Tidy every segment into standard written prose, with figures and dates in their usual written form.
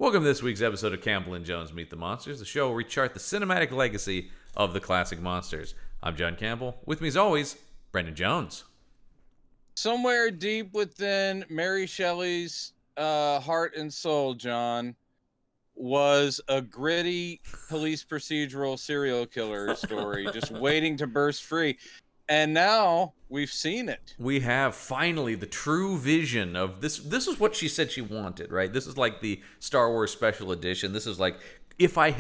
Welcome to this week's episode of Campbell and Jones Meet the Monsters, the show where we chart the cinematic legacy of the classic monsters. I'm John Campbell. With me as always, Brendan Jones. Somewhere deep within Mary Shelley's heart and soul, John, was a gritty police procedural serial killer story just waiting to burst free. And now we've seen it. We have finally the true vision of this. This is what she said she wanted, right? This is like the Star Wars special edition. This is like if I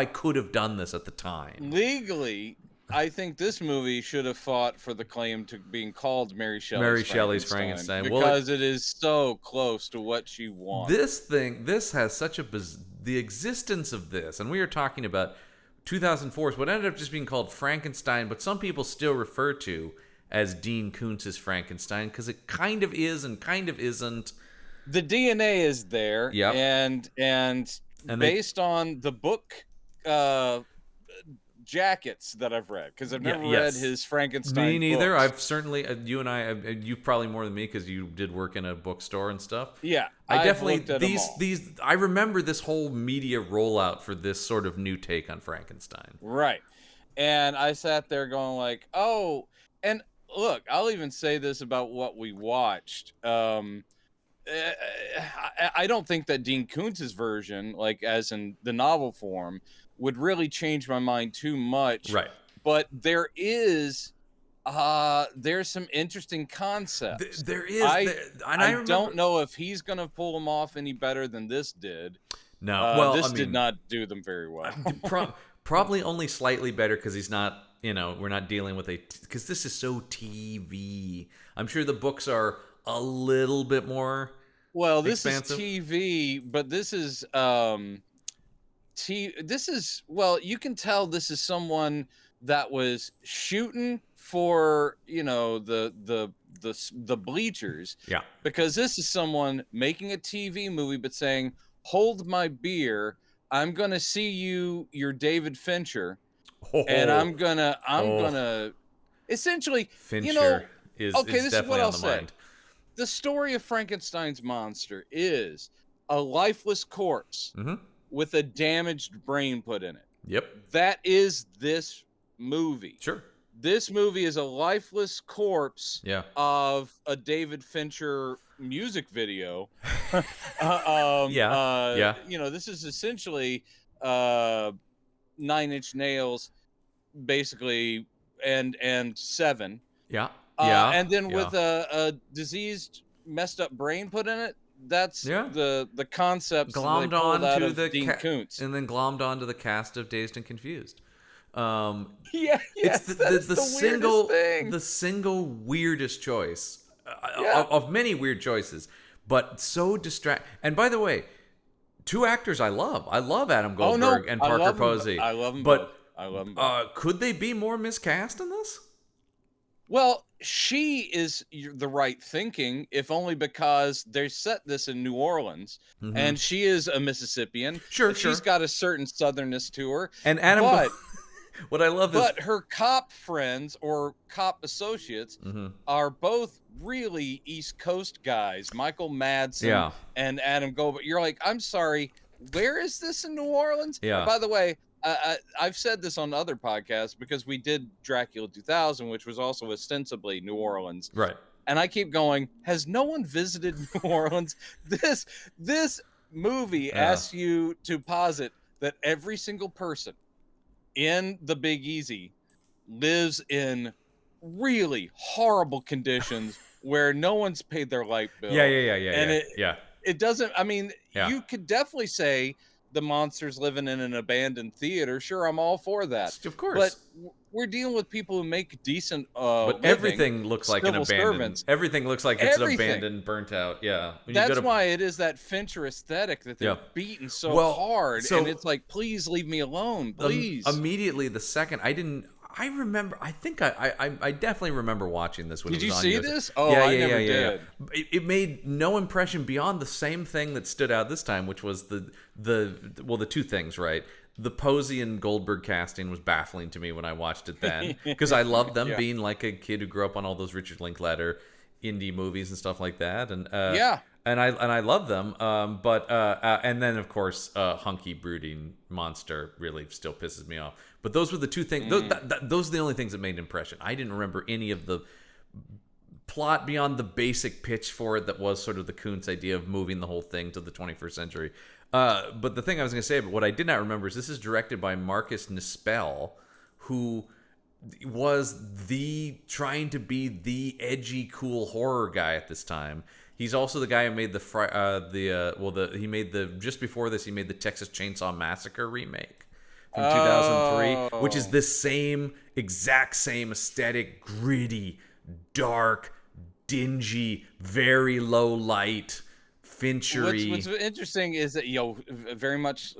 could have done this at the time. Legally, I think this movie should have fought for the claim to being called Mary Shelley's Frankenstein because it is so close to what she wanted. This has such the existence of this, and we are talking about 2004 is what ended up just being called Frankenstein, but some people still refer to as Dean Koontz's Frankenstein because it kind of is and kind of isn't. The DNA is there, yep. and based on the book jackets that I've read, because I've never read his Frankenstein. Me neither. Books. I've certainly you and I, you probably more than me because you did work in a bookstore and stuff. Yeah, I definitely these. I remember this whole media rollout for this sort of new take on Frankenstein. Right, and I sat there going like, oh, and look, I'll even say this about what we watched. I don't think that Dean Koontz's version, like as in the novel form, would really change my mind too much. Right. But there's some interesting concepts. There is. I don't know if he's going to pull them off any better than this did. No. This did not do them very well. Probably only slightly better because he's not, we're not dealing with because this is so TV. I'm sure the books are a little bit more expansive. Is TV, but this is you can tell this is someone that was shooting for the bleachers, because this is someone making a TV movie but saying, hold my beer, I'm gonna see you're David Fincher, and I'm gonna essentially Fincher is this is what I'll say. Mind. The story of Frankenstein's monster is a lifeless corpse with a damaged brain put in it. Yep. That is this movie. Sure. This movie is a lifeless corpse of a David Fincher music video. This is essentially 9 Inch Nails, basically, and Seven. And then with a diseased, messed up brain put in it. That's the concepts glommed onto the Dean Koontz, and then glommed onto the cast of Dazed and Confused. It's the single weirdest choice of many weird choices, but so distract. And by the way, two actors I love. I love Adam Goldberg and Parker Posey. I love them both. I love them both. Could they be more miscast in this? Well, she is the right thinking, if only because they set this in New Orleans, and she is a Mississippian. Sure. She's got a certain southernness to her. And Adam, what I love is... But her cop friends or cop associates are both really East Coast guys. Michael Madsen and Adam Goldberg. You're like, I'm sorry, where is this in New Orleans? Yeah. And by the way, I've said this on other podcasts because we did Dracula 2000, which was also ostensibly New Orleans. Right. And I keep going, has no one visited New Orleans? This movie asks you to posit that every single person in the Big Easy lives in really horrible conditions where no one's paid their light bill. It doesn't, you could definitely say the monster's living in an abandoned theater. Sure, I'm all for that. Of course. But we're dealing with people who make decent but everything looks like an abandoned servants. Everything looks like it's an abandoned, burnt out. That's why it is that Fincher aesthetic that they're beating so hard, and it's like, please leave me alone, please. Immediately the second I remember. I think I definitely remember watching this when Did it was on. Did you see this? Oh, I never did. It made no impression beyond the same thing that stood out this time, which was the two things, right? The Posey and Goldberg casting was baffling to me when I watched it then, because I loved them being like a kid who grew up on all those Richard Linklater indie movies and stuff like that, and and I love them. And then of course, hunky brooding monster really still pisses me off. But those were the two things. Those are the only things that made an impression. I didn't remember any of the plot beyond the basic pitch for it that was sort of the Koontz idea of moving the whole thing to the 21st century. But the thing I was going to say, but what I did not remember is this is directed by Marcus Nispel, who was trying to be the edgy, cool horror guy at this time. He's also the guy who made just before this he made the Texas Chainsaw Massacre remake from 2003, which is the exact same aesthetic, gritty, dark, dingy, very low light, Finchery. What's interesting is that very much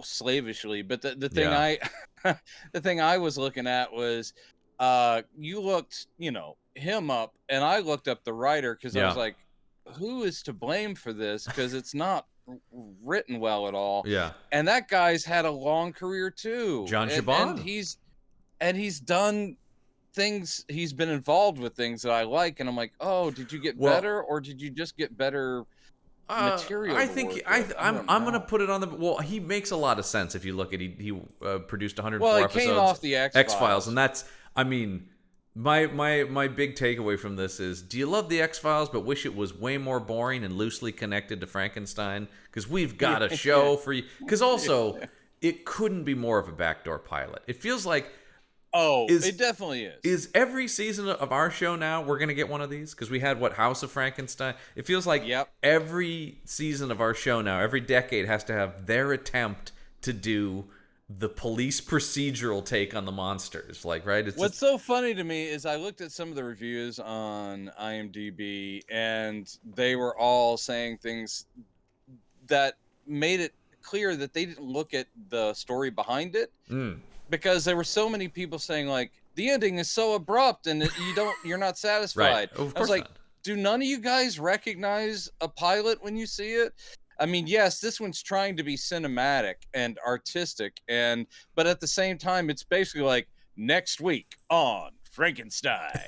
slavishly, but the thing the thing I was looking at was you looked him up, and I looked up the writer because I was like, who is to blame for this? Because it's not written well at all. Yeah, and that guy's had a long career too, John Chabon, and he's done things. He's been involved with things that I like, and I'm like, oh, did you get better, or did you just get better material? I think I'm gonna put it on the. Well, he makes a lot of sense if you look at he produced 104 episodes. Well, it came off the X-Files, and that's, I mean, my big takeaway from this is: do you love the X-Files but wish it was way more boring and loosely connected to Frankenstein? Because we've got a show for you. Because also, it couldn't be more of a backdoor pilot. It feels like. Oh, it definitely is. Is every season of our show now we're going to get one of these? Because we had, House of Frankenstein? It feels like every season of our show now, every decade has to have their attempt to do the police procedural take on the monsters. Like, right? What's so funny to me is I looked at some of the reviews on IMDb, and they were all saying things that made it clear that they didn't look at the story behind it. Because there were so many people saying, like, the ending is so abrupt and you're not satisfied. Right. Of course I was like, not. do none of you guys recognize a pilot when you see it? I mean, yes, this one's trying to be cinematic and artistic, but at the same time, it's basically like, next week on Frankenstein.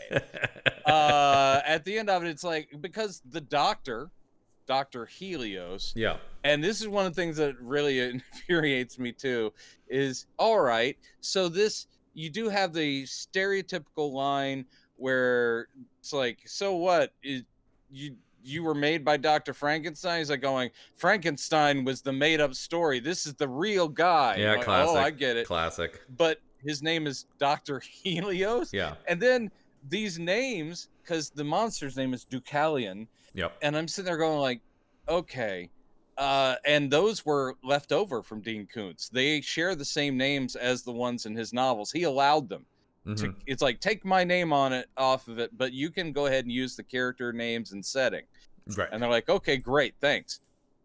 At the end of it, it's like, because the Dr. Helios. Yeah. And this is one of the things that really infuriates me too, is all right, so you do have the stereotypical line where it's like, so what? You were made by Dr. Frankenstein? He's like going, Frankenstein was the made up story. This is the real guy. Yeah, like, classic. Oh, I get it. Classic. But his name is Dr. Helios. Yeah. And then these names, because the monster's name is Deucalion. Yep. And I'm sitting there going like, okay. And those were left over from Dean Koontz. They share the same names as the ones in his novels. He allowed them to, it's like, take my name off of it, but you can go ahead and use the character names and setting. Right. And they're like, okay, great, thanks.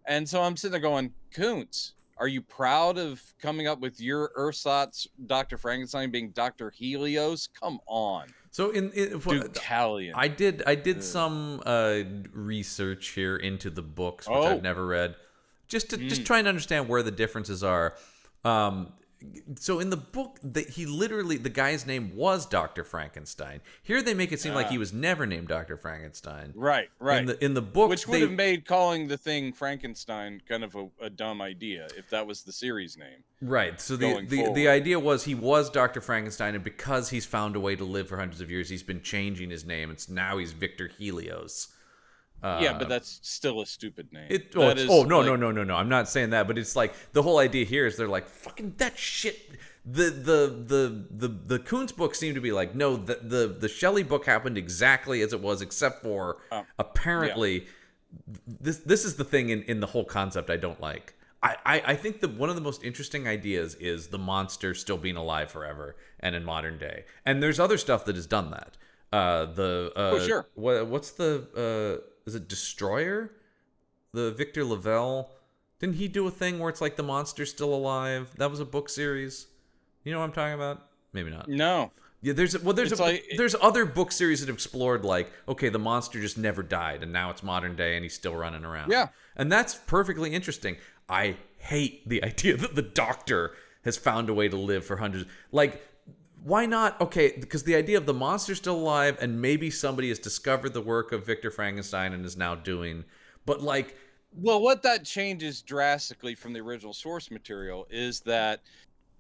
And so I'm sitting there going, Koontz, are you proud of coming up with your ersatz Dr. Frankenstein being Dr. Helios? Come on. So Deucalion. I did some research here into the books, which I've never read, just trying to understand where the differences are. So in the book, the guy's name was Dr. Frankenstein. Here they make it seem like he was never named Dr. Frankenstein. Right. In the book, which would have made calling the thing Frankenstein kind of a dumb idea if that was the series name. Right. So the idea was he was Dr. Frankenstein, and because he's found a way to live for hundreds of years, he's been changing his name. Now he's Victor Helios. Yeah, but that's still a stupid name. No. I'm not saying that, but it's like the whole idea here is they're like, fucking that shit. The Koontz book seemed to be like, no, the Shelley book happened exactly as it was, except for apparently this is the thing in the whole concept I don't like. I think that one of the most interesting ideas is the monster still being alive forever and in modern day, and there's other stuff that has done that. Sure. What's the is it Destroyer? The Victor Lavelle, didn't he do a thing where it's like the monster's still alive? That was a book series. You know what I'm talking about? Maybe not. No. Yeah, there's other book series that have explored like, okay, the monster just never died and now it's modern day and he's still running around. Yeah. And that's perfectly interesting. I hate the idea that the Doctor has found a way to live for hundreds. Like, why not? Okay, because the idea of the monster still alive and maybe somebody has discovered the work of Victor Frankenstein and is now doing. But like, well, what that changes drastically from the original source material is that,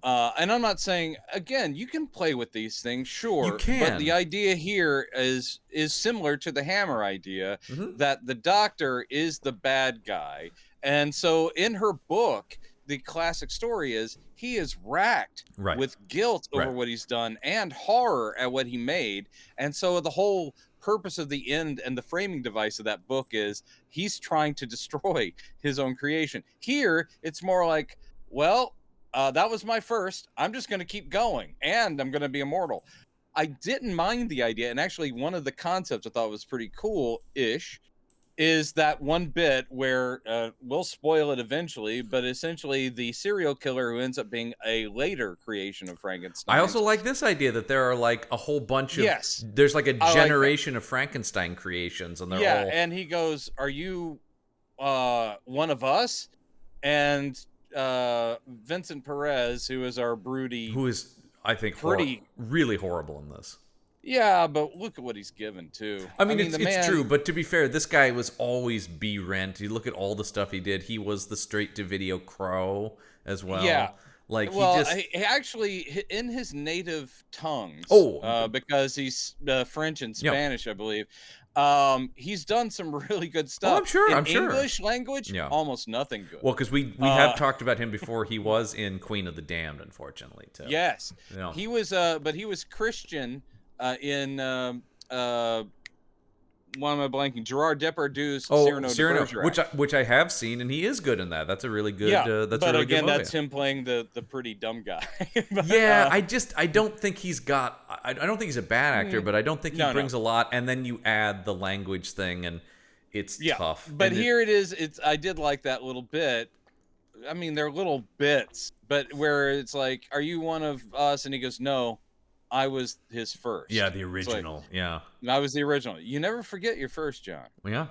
and I'm not saying, again, you can play with these things, you sure, but the can. idea here is similar to the Hammer idea, Hmm. that the Doctor is the bad guy. And so in her book, the classic story is he is racked Right. with guilt over Right. what he's done and horror at what he made. And so the whole purpose of the end and the framing device of that book is he's trying to destroy his own creation. Here, it's more like, well, that was my first. I'm just going to keep going, and I'm going to be immortal. I didn't mind the idea, and actually, one of the concepts I thought was pretty cool-ish is that one bit where we'll spoil it eventually, but essentially the serial killer who ends up being a later creation of Frankenstein. I also like this idea that there are like a whole bunch of there's like a I like generation of Frankenstein creations, and they're all and he goes, "Are you one of us?" And Vincent Perez, who is our broody, who is I think pretty really horrible in this. yeah, but look at what he's given too. I mean, the man, it's true, but to be fair, this guy was always B-rent. You look at all the stuff he did. He was the straight-to-video Crow as well. Yeah. Like, well, he just... he actually, in his native tongues, because he's French and Spanish, I believe, he's done some really good stuff. Oh, I'm sure. In English language, almost nothing good. Well, because we have talked about him before. He was in Queen of the Damned, unfortunately, too. Yes. He was, but he was Christian in why am I blanking? Gerard Depardieu's Cyrano de Bergerac, which I have seen, and he is good in that. That's a really good. That's but a really again, good movie. that's him playing the pretty dumb guy. But, I don't think he's got. I don't think he's a bad actor, but I don't think he brings a lot. And then you add the language thing, and it's tough. But here it is. I did like that little bit. I mean, they're little bits, but where it's like, "Are you one of us?" And he goes, "No, I was his first." Yeah, the original. I was the original. You never forget your first, John. Yeah.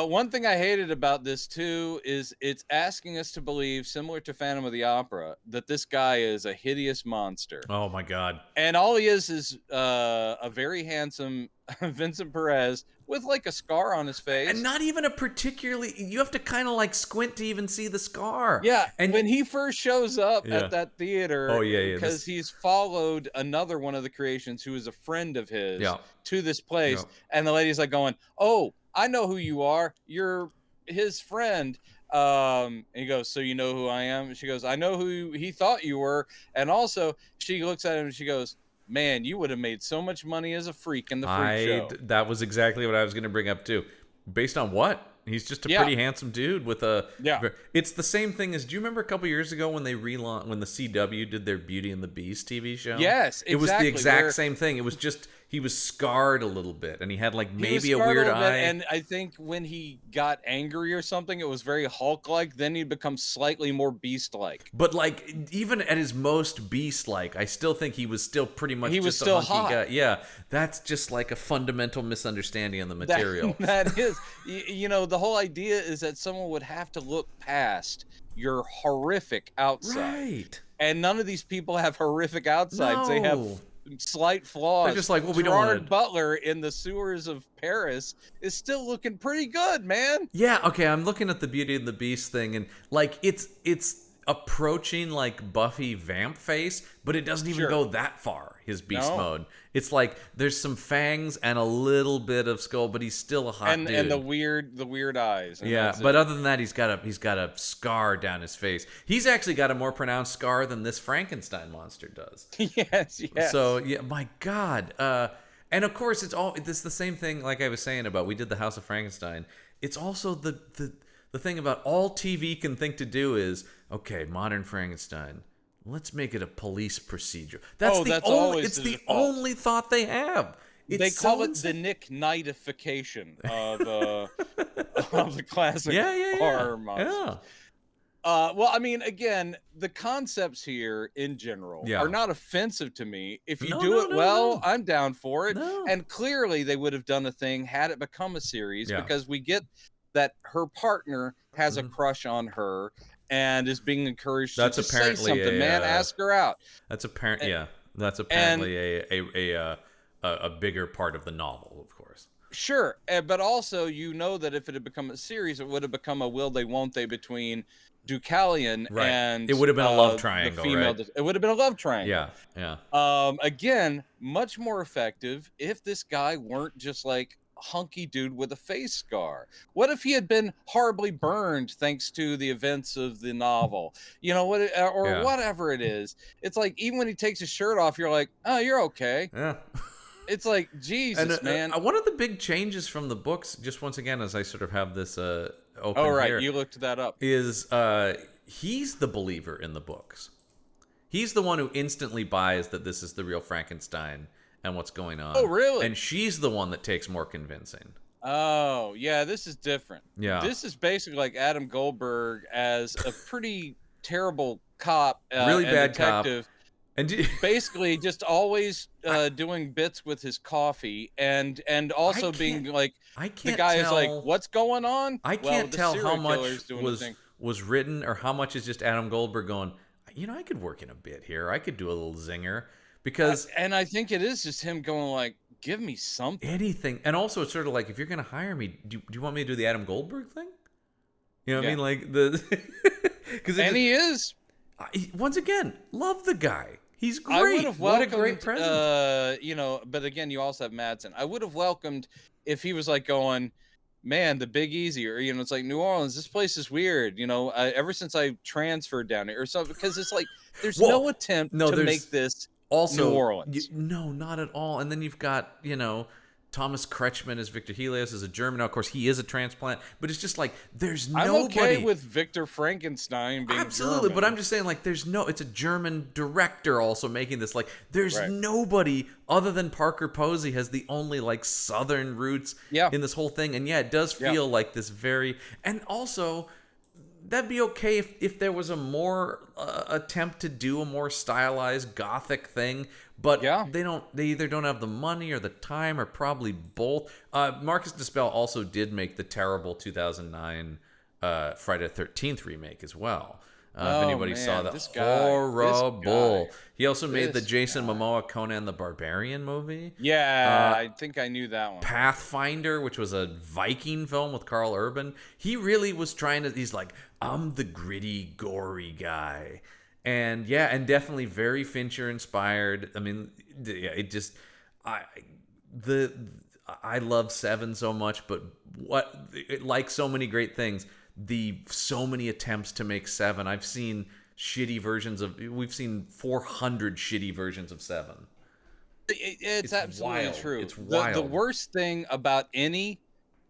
One thing I hated about this too is it's asking us to believe, similar to Phantom of the Opera, that this guy is a hideous monster. Oh my God. And all he is a very handsome Vincent Perez with like a scar on his face, and not even a particularly. You have to kind of like squint to even see the scar. Yeah, and when he first shows up at that theater, because he's followed another one of the creations who is a friend of his to this place, and the lady's like going, "Oh, I know who you are. You're his friend." And he goes, "So you know who I am?" And she goes, "I know who he thought you were." And also, she looks at him and she goes, "Man, you would have made so much money as a freak in the freak show." That was exactly what I was going to bring up too. Based on what? He's just a pretty handsome dude with a It's the same thing as. Do you remember a couple years ago when they when the CW did their Beauty and the Beast TV show? Yes, exactly. It was the exact same thing. It was just he was scarred a little bit, and he had like maybe a weird eye. And I think when he got angry or something, it was very Hulk-like. Then he'd become slightly more Beast-like. But like even at his most Beast-like, I still think he was still pretty much just still a hunky hot. guy. Yeah, that's just like a fundamental misunderstanding of the material. That is, you know, the whole idea is that someone would have to look past your horrific outside. Right. And none of these people have horrific outsides. They have slight flaws. They're just like, well, we Gerard don't want Butler in the sewers of Paris is still looking pretty good, man. Yeah, okay, I'm looking at the Beauty and the Beast thing, and like it's approaching like Buffy vamp face, but it doesn't even go that far, his beast mode. It's like there's some fangs and a little bit of skull, but he's still a hot dude. And the weird eyes. Yeah, but other than that, he's got a scar down his face. He's actually got a more pronounced scar than this Frankenstein monster does. Yes. So yeah, my God. And of course it's the same thing like I was saying about we did the House of Frankenstein. It's also the thing about all TV can think to do is, okay, modern Frankenstein, let's make it a police procedure. It's the only thought they have. They call it the Nick Knightification of the classic horror monsters. Well, I mean, again, the concepts here in general are not offensive to me. If you do it well, I'm down for it. And clearly they would have done a thing had it become a series because we get that her partner has a crush on her and is being encouraged to say something. Ask her out. That's apparently a bigger part of the novel, of course. Sure, but also that if it had become a series, it would have become a will they won't they between Deucalion Right. and It would have been a love the triangle, female. right? It would have been a love triangle. Yeah, yeah. Again, much more effective if this guy weren't just like hunky dude with a face scar. What if he had been horribly burned thanks to the events of the novel? You know what, or Yeah. whatever it is. It's like even when he takes his shirt off, you're like, oh, you're okay. Yeah. It's like And Jesus, man. one of the big changes from the books, just once again, as I sort of have this open Oh, right. here, You looked that up. is he's the believer in the books. He's the one who instantly buys that this is the real Frankenstein and what's going on. Oh, really? And she's the one that takes more convincing. Oh, yeah. This is different. Yeah. This is basically like Adam Goldberg as a pretty terrible cop, Really and bad detective. cop. And Basically, just always doing bits with his coffee, and also being like, I the can't guy is tell- like, "What's going on?" I can't the tell how serial much killer's doing his thing. was written or how much is just Adam Goldberg going, I could work in a bit here. I could do a little zinger. Because and I think it is just him going like, "Give me something." anything. And also it's sort of like, if you're going to hire me, do you want me to do the Adam Goldberg thing? You know what I mean? Like He is. Once again, love the guy. He's great. I would have welcomed, what a great presence. But again, you also have Madsen. I would have welcomed if he was like going, man, the Big Easy, or it's like New Orleans. This place is weird. Ever since I transferred down here or something, because it's like there's no attempt to make this also New Orleans. No, not at all. And then you've got Thomas Kretschmann as Victor Helios as a German. Now, of course, he is a transplant, but it's just like there's nobody. I'm okay with Victor Frankenstein being absolutely, German. but I'm just saying, like, it's a German director also making this. Like, there's nobody other than Parker Posey has the only like Southern roots in this whole thing, and it does feel like this very. And also, that'd be okay if there was a more attempt to do a more stylized Gothic thing. But they either don't have the money or the time or probably both. Marcus Nispel also did make the terrible 2009 Friday the 13th remake as well. If anybody saw that, horrible. He also made the Jason Momoa Conan the Barbarian movie. Yeah, I think I knew that one. Pathfinder, which was a Viking film with Carl Urban. He really was trying to. He's like, I'm the gritty, gory guy. And and definitely very Fincher inspired. I mean, it just I love Seven so much, but like so many great things, so many attempts to make Seven. I've seen shitty versions of. We've seen 400 shitty versions of Seven. It's absolutely wild. true. It's wild. The worst thing about any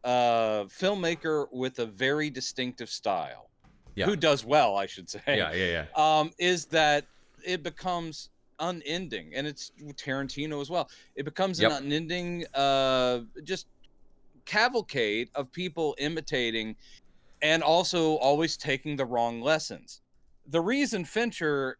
filmmaker with a very distinctive style. Who does well, I should say. Is that it becomes unending, and it's Tarantino as well. It becomes an unending, just cavalcade of people imitating, and also always taking the wrong lessons. The reason Fincher,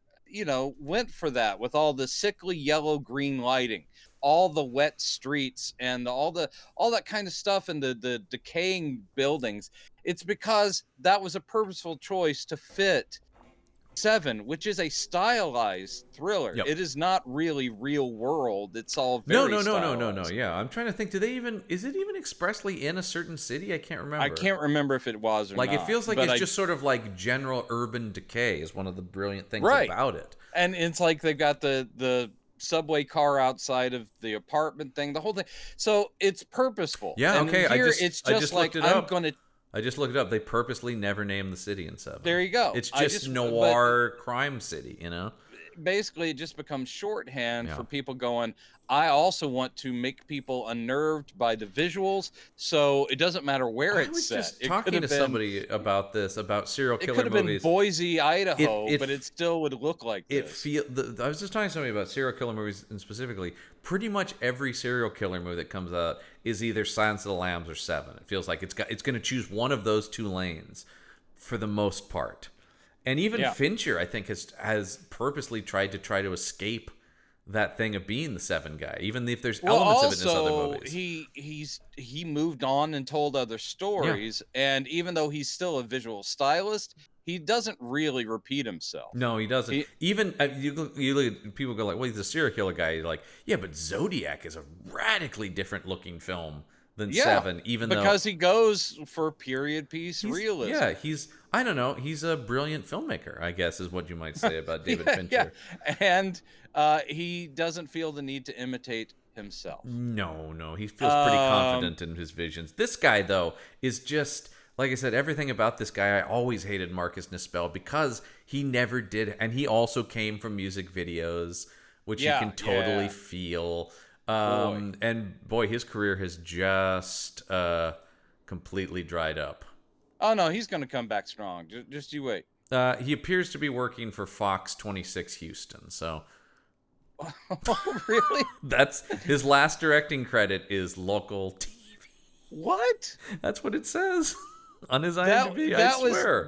went for that with all the sickly yellow-green lighting, all the wet streets, and all that kind of stuff, and the decaying buildings. It's because that was a purposeful choice to fit Seven, which is a stylized thriller. It is not really real world. It's all very no. Yeah, I'm trying to think. Is it even expressly in a certain city? I can't remember. I can't remember if it was or not. Like, it feels like it's just sort of like general urban decay is one of the brilliant things about it. And it's like they've got the subway car outside of the apartment thing, the whole thing. So it's purposeful. Yeah, and okay. Here, it's just like, I'm going to. I just looked it up. They purposely never named the city in Seven. There you go. It's just noir crime city, Basically, it just becomes shorthand for people going, I also want to make people unnerved by the visuals, so it doesn't matter where it's set. I was just talking to somebody about this, about serial killer movies. It could have been Boise, Idaho, but it still would look like this. I was just talking to somebody about serial killer movies, and specifically, pretty much every serial killer movie that comes out is either Silence of the Lambs or Seven. It feels like it's going to choose one of those two lanes for the most part. And even Fincher, I think, has purposely tried to escape that thing of being the Seven guy, even if there's elements of it in his other movies. He moved on and told other stories, and even though he's still a visual stylist, he doesn't really repeat himself. No, he doesn't. Even people go like, "Well, he's a serial killer guy." You're like, "Yeah, but Zodiac is a radically different looking film than Yeah, Seven, even though because he goes for period piece realism. he's I don't know, he's a brilliant filmmaker, I guess is what you might say about David Yeah, yeah, Fincher. and he doesn't feel the need to imitate himself. No, he feels pretty Um, confident in his visions. This guy, though, is just like I said. Everything about this guy, I always hated Marcus Nispel because he never did, and he also came from music videos, which you yeah, can totally yeah, feel. boy. And boy, his career has just completely dried up. Oh no, he's gonna come back strong. Just you wait. He appears to be working for Fox 26 Houston, so Oh, really? that's his last directing credit is local TV. What? That's what it says on his That IMDb. that I was swear.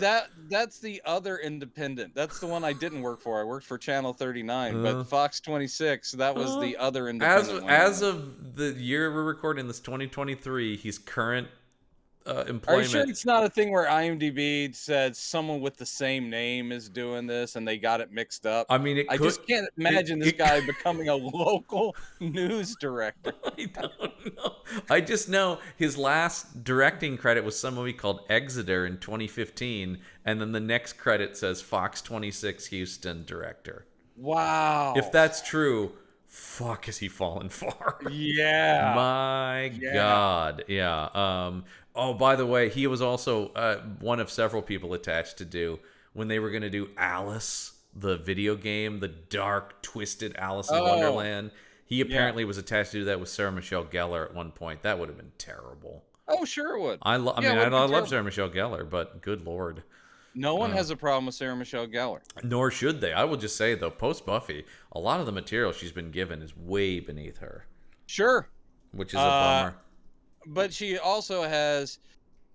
that's the other independent. That's the one I didn't work for. I worked for Channel 39, Uh, but Fox 26, that was uh, the other as independent one. as of the year we're recording this, 2023, his current Are you sure employment. it's not a thing where IMDb said someone with the same name is doing this and they got it mixed up? I mean, it I could. just can't imagine this it guy becoming a local news director. I don't know. I just know his last directing credit was some movie called Exeter in 2015, and then the next credit says Fox 26 Houston director. Wow. If that's true, fuck, is he fallen far? Yeah. My God, yeah. Oh, by the way, he was also one of several people attached to do when they were going to do Alice, the video game, the dark, twisted Alice in Wonderland. He apparently was attached to do that with Sarah Michelle Gellar at one point. That would have been terrible. Oh, sure it would. I Yeah, mean, it would be I love terrible. Sarah Michelle Gellar, but good Lord. No one has a problem with Sarah Michelle Gellar. Nor should they. I will just say, though, post Buffy, a lot of the material she's been given is way beneath her, Sure. which is a bummer. But she also has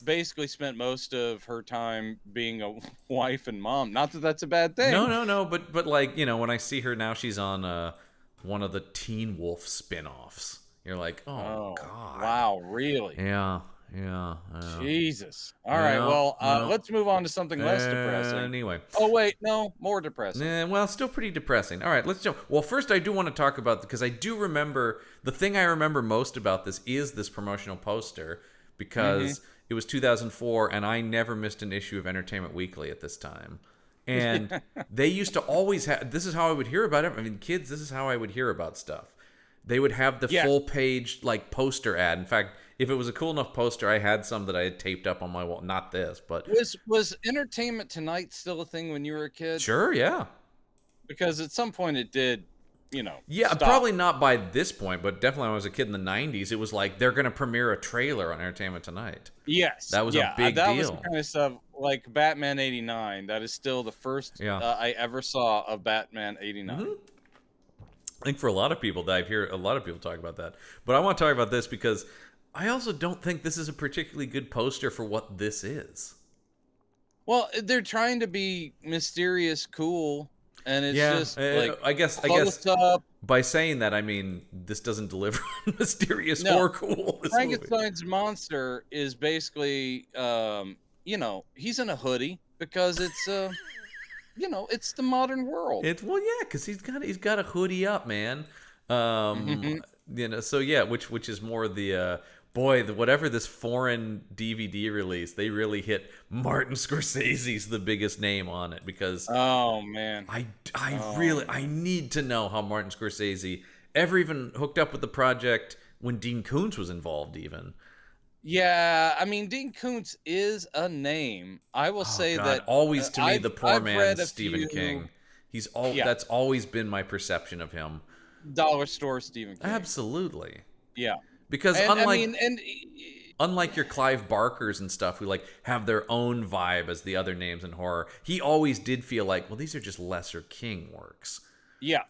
basically spent most of her time being a wife and mom. Not that that's a bad thing. No. But like, you know, when I see her now, she's on one of the Teen Wolf spin-offs. You're like, oh God. Wow, really? Yeah. Jesus. All right, well, let's move on to something less depressing. Anyway. Oh, wait, no, more depressing. Well, still pretty depressing. All right, let's jump. Well, first, I do want to talk about, because I do remember, the thing I remember most about this is this promotional poster, because it was 2004, and I never missed an issue of Entertainment Weekly at this time. And they used to always have, this is how I would hear about it. I mean, kids, this is how I would hear about stuff. They would have the full page, like, poster ad. In fact, if it was a cool enough poster, I had some that I had taped up on my wall. Not this, but Was Entertainment Tonight still a thing when you were a kid? sure, yeah. Because at some point it did, Yeah, stop. probably not by this point, but definitely when I was a kid in the 90s, it was like they're going to premiere a trailer on Entertainment Tonight. Yes. That was a big that deal. was the kind of stuff like Batman 89. That is still the first I ever saw of Batman 89. I think for a lot of people, I hear a lot of people talk about that. But I want to talk about this because I also don't think this is a particularly good poster for what this is. Well, they're trying to be mysterious, cool, and it's just like I guess close up. by saying that, I mean this doesn't deliver on mysterious No. or cool. This movie. Frankenstein's monster is basically, he's in a hoodie because it's, it's the modern world. Because he's got a hoodie up, man. So yeah, which is more the whatever this foreign DVD release, they really hit Martin Scorsese's the biggest name on it, because oh man, I need to know how Martin Scorsese ever even hooked up with the project when Dean Koontz was involved even. Yeah, I mean, Dean Koontz is a name. I will say that always to me the poor I've man read is Stephen King. That's always been my perception of him. Dollar store Stephen King. Absolutely. Yeah. Because And, unlike your Clive Barkers and stuff who like have their own vibe as the other names in horror, he always did feel like, well, these are just lesser King works. Yeah.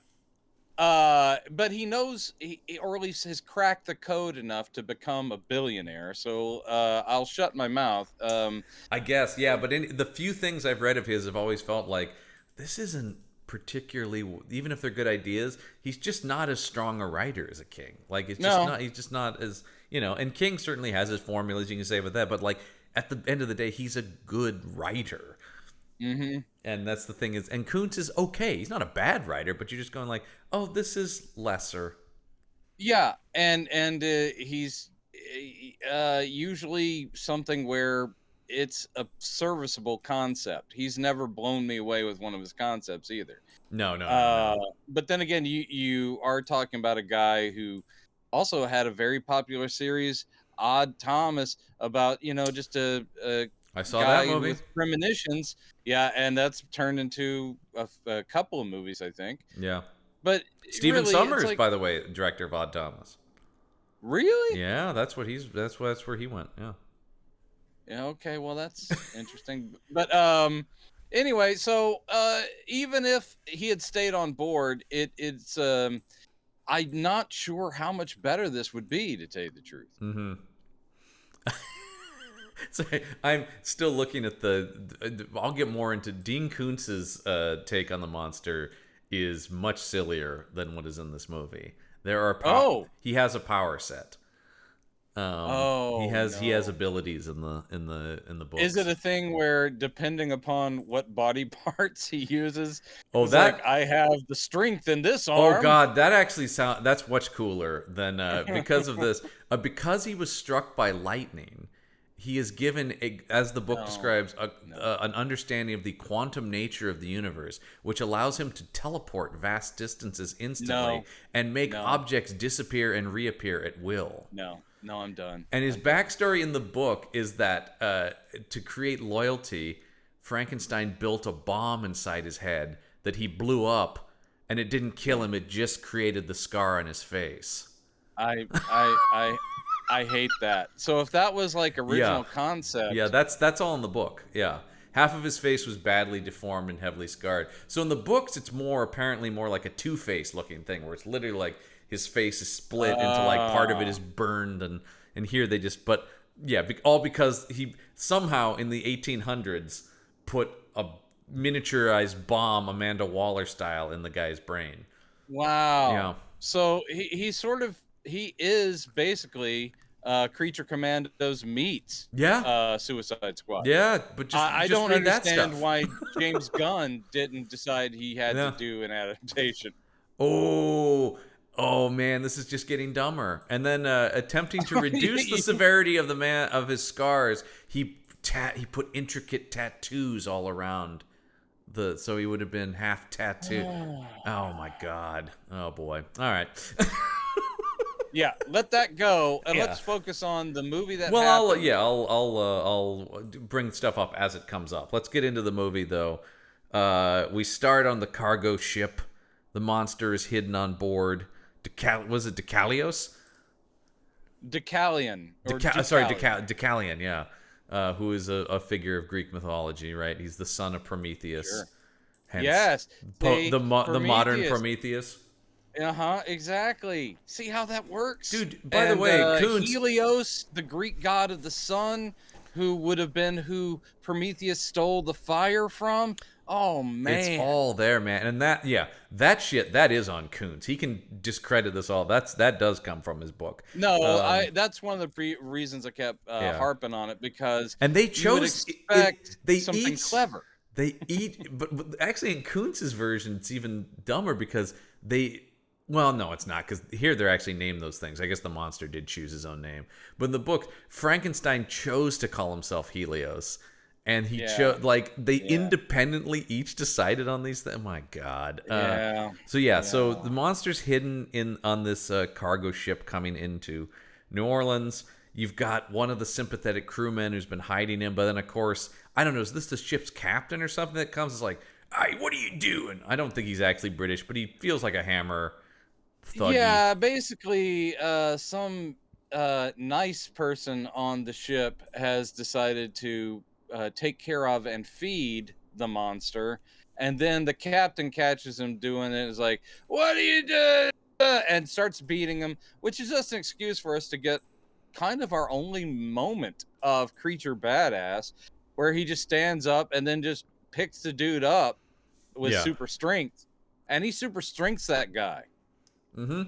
But he knows, or at least has cracked the code enough to become a billionaire. So I'll shut my mouth. I guess, yeah. But the few things I've read of his have always felt like this isn't particularly, even if they're good ideas, he's just not as strong a writer as a King. Like he's just not as, and King certainly has his formulas, you can say about that, but like at the end of the day, he's a good writer. Mm-hmm. And that's the thing and Koontz is okay. He's not a bad writer, but you're just going like, oh, this is lesser. Yeah, and he's usually something where it's a serviceable concept. He's never blown me away with one of his concepts either. No. But then again, you are talking about a guy who also had a very popular series, Odd Thomas, about just a I saw that guy movie. with premonitions. Yeah, and that's turned into a couple of movies, I think. Yeah. But Stephen really, it's Sommers, like, by the way, director of Odd Thomas. really? Yeah, that's where he went. Yeah. Yeah, okay, well that's interesting. But anyway, so even if he had stayed on board, it's I'm not sure how much better this would be, to tell you the truth. Mm-hmm. So I'm still looking at I'll get more into Dean Koontz's take on the monster is much sillier than what is in this movie. He has a power set. He has abilities in the books. Is it a thing where, depending upon what body parts he uses, it's like, I have the strength in this arm? Oh God, that's much cooler than because of this. Because he was struck by lightning, he is given, as the book describes, an understanding of the quantum nature of the universe, which allows him to teleport vast distances instantly and make objects disappear and reappear at will. No, I'm done. And his backstory in the book is that to create loyalty, Frankenstein built a bomb inside his head that he blew up, and it didn't kill him. It just created the scar on his face. I hate that. So if that was like original concept, that's all in the book. Yeah, half of his face was badly deformed and heavily scarred. So in the books, it's apparently more like a Two-Face looking thing, where it's literally like his face is split into like part of it is burned, and here they just all because he somehow in the 1800s put a miniaturized bomb, Amanda Waller style, in the guy's brain. Wow. Yeah. So he is basically Creature Commandos meets Suicide Squad. Yeah, but I just don't read that understand stuff. why James Gunn didn't decide he had to do an adaptation. Oh man, this is just getting dumber. And then attempting to reduce the severity of his scars, he put intricate tattoos all around so he would have been half tattooed. Oh my God. Oh boy. All right. Yeah, let that go, and let's focus on the movie that happened. I'll bring stuff up as it comes up. Let's get into the movie though. We start on the cargo ship. The monster is hidden on board. Was it Deucalion? Deucalion. Deucalion, yeah. Who is a figure of Greek mythology, right? He's the son of Prometheus. Sure. Hence, Yes. the modern Prometheus. Exactly. See how that works? Dude, by the way, Koontz... Helios, the Greek god of the sun, who would have been who Prometheus stole the fire from. Oh man, it's all there, man. And that shit, that is on Koontz. He can discredit this all. That does come from his book. No, that's one of the reasons I kept harping on it, because they chose something clever. They eat, but actually in Koontz's version, it's even dumber because well, no, it's not, because here they're actually named those things. I guess the monster did choose his own name. But in the book, Frankenstein chose to call himself Helios. And he chose, independently each decided on these things. Oh my God. So the monster's hidden on this cargo ship coming into New Orleans. You've got one of the sympathetic crewmen who's been hiding him. But then, of course, I don't know, is this the ship's captain or something that comes? It's like, hey, what are you doing? I don't think he's actually British, but he feels like a Hammer thuggy. Yeah, basically, some nice person on the ship has decided to take care of and feed the monster, and then the captain catches him doing it. Is like, what are you doing? And starts beating him, which is just an excuse for us to get kind of our only moment of creature badass, where he just stands up and then just picks the dude up with super strength, and he super strengths that guy. Mm-hmm.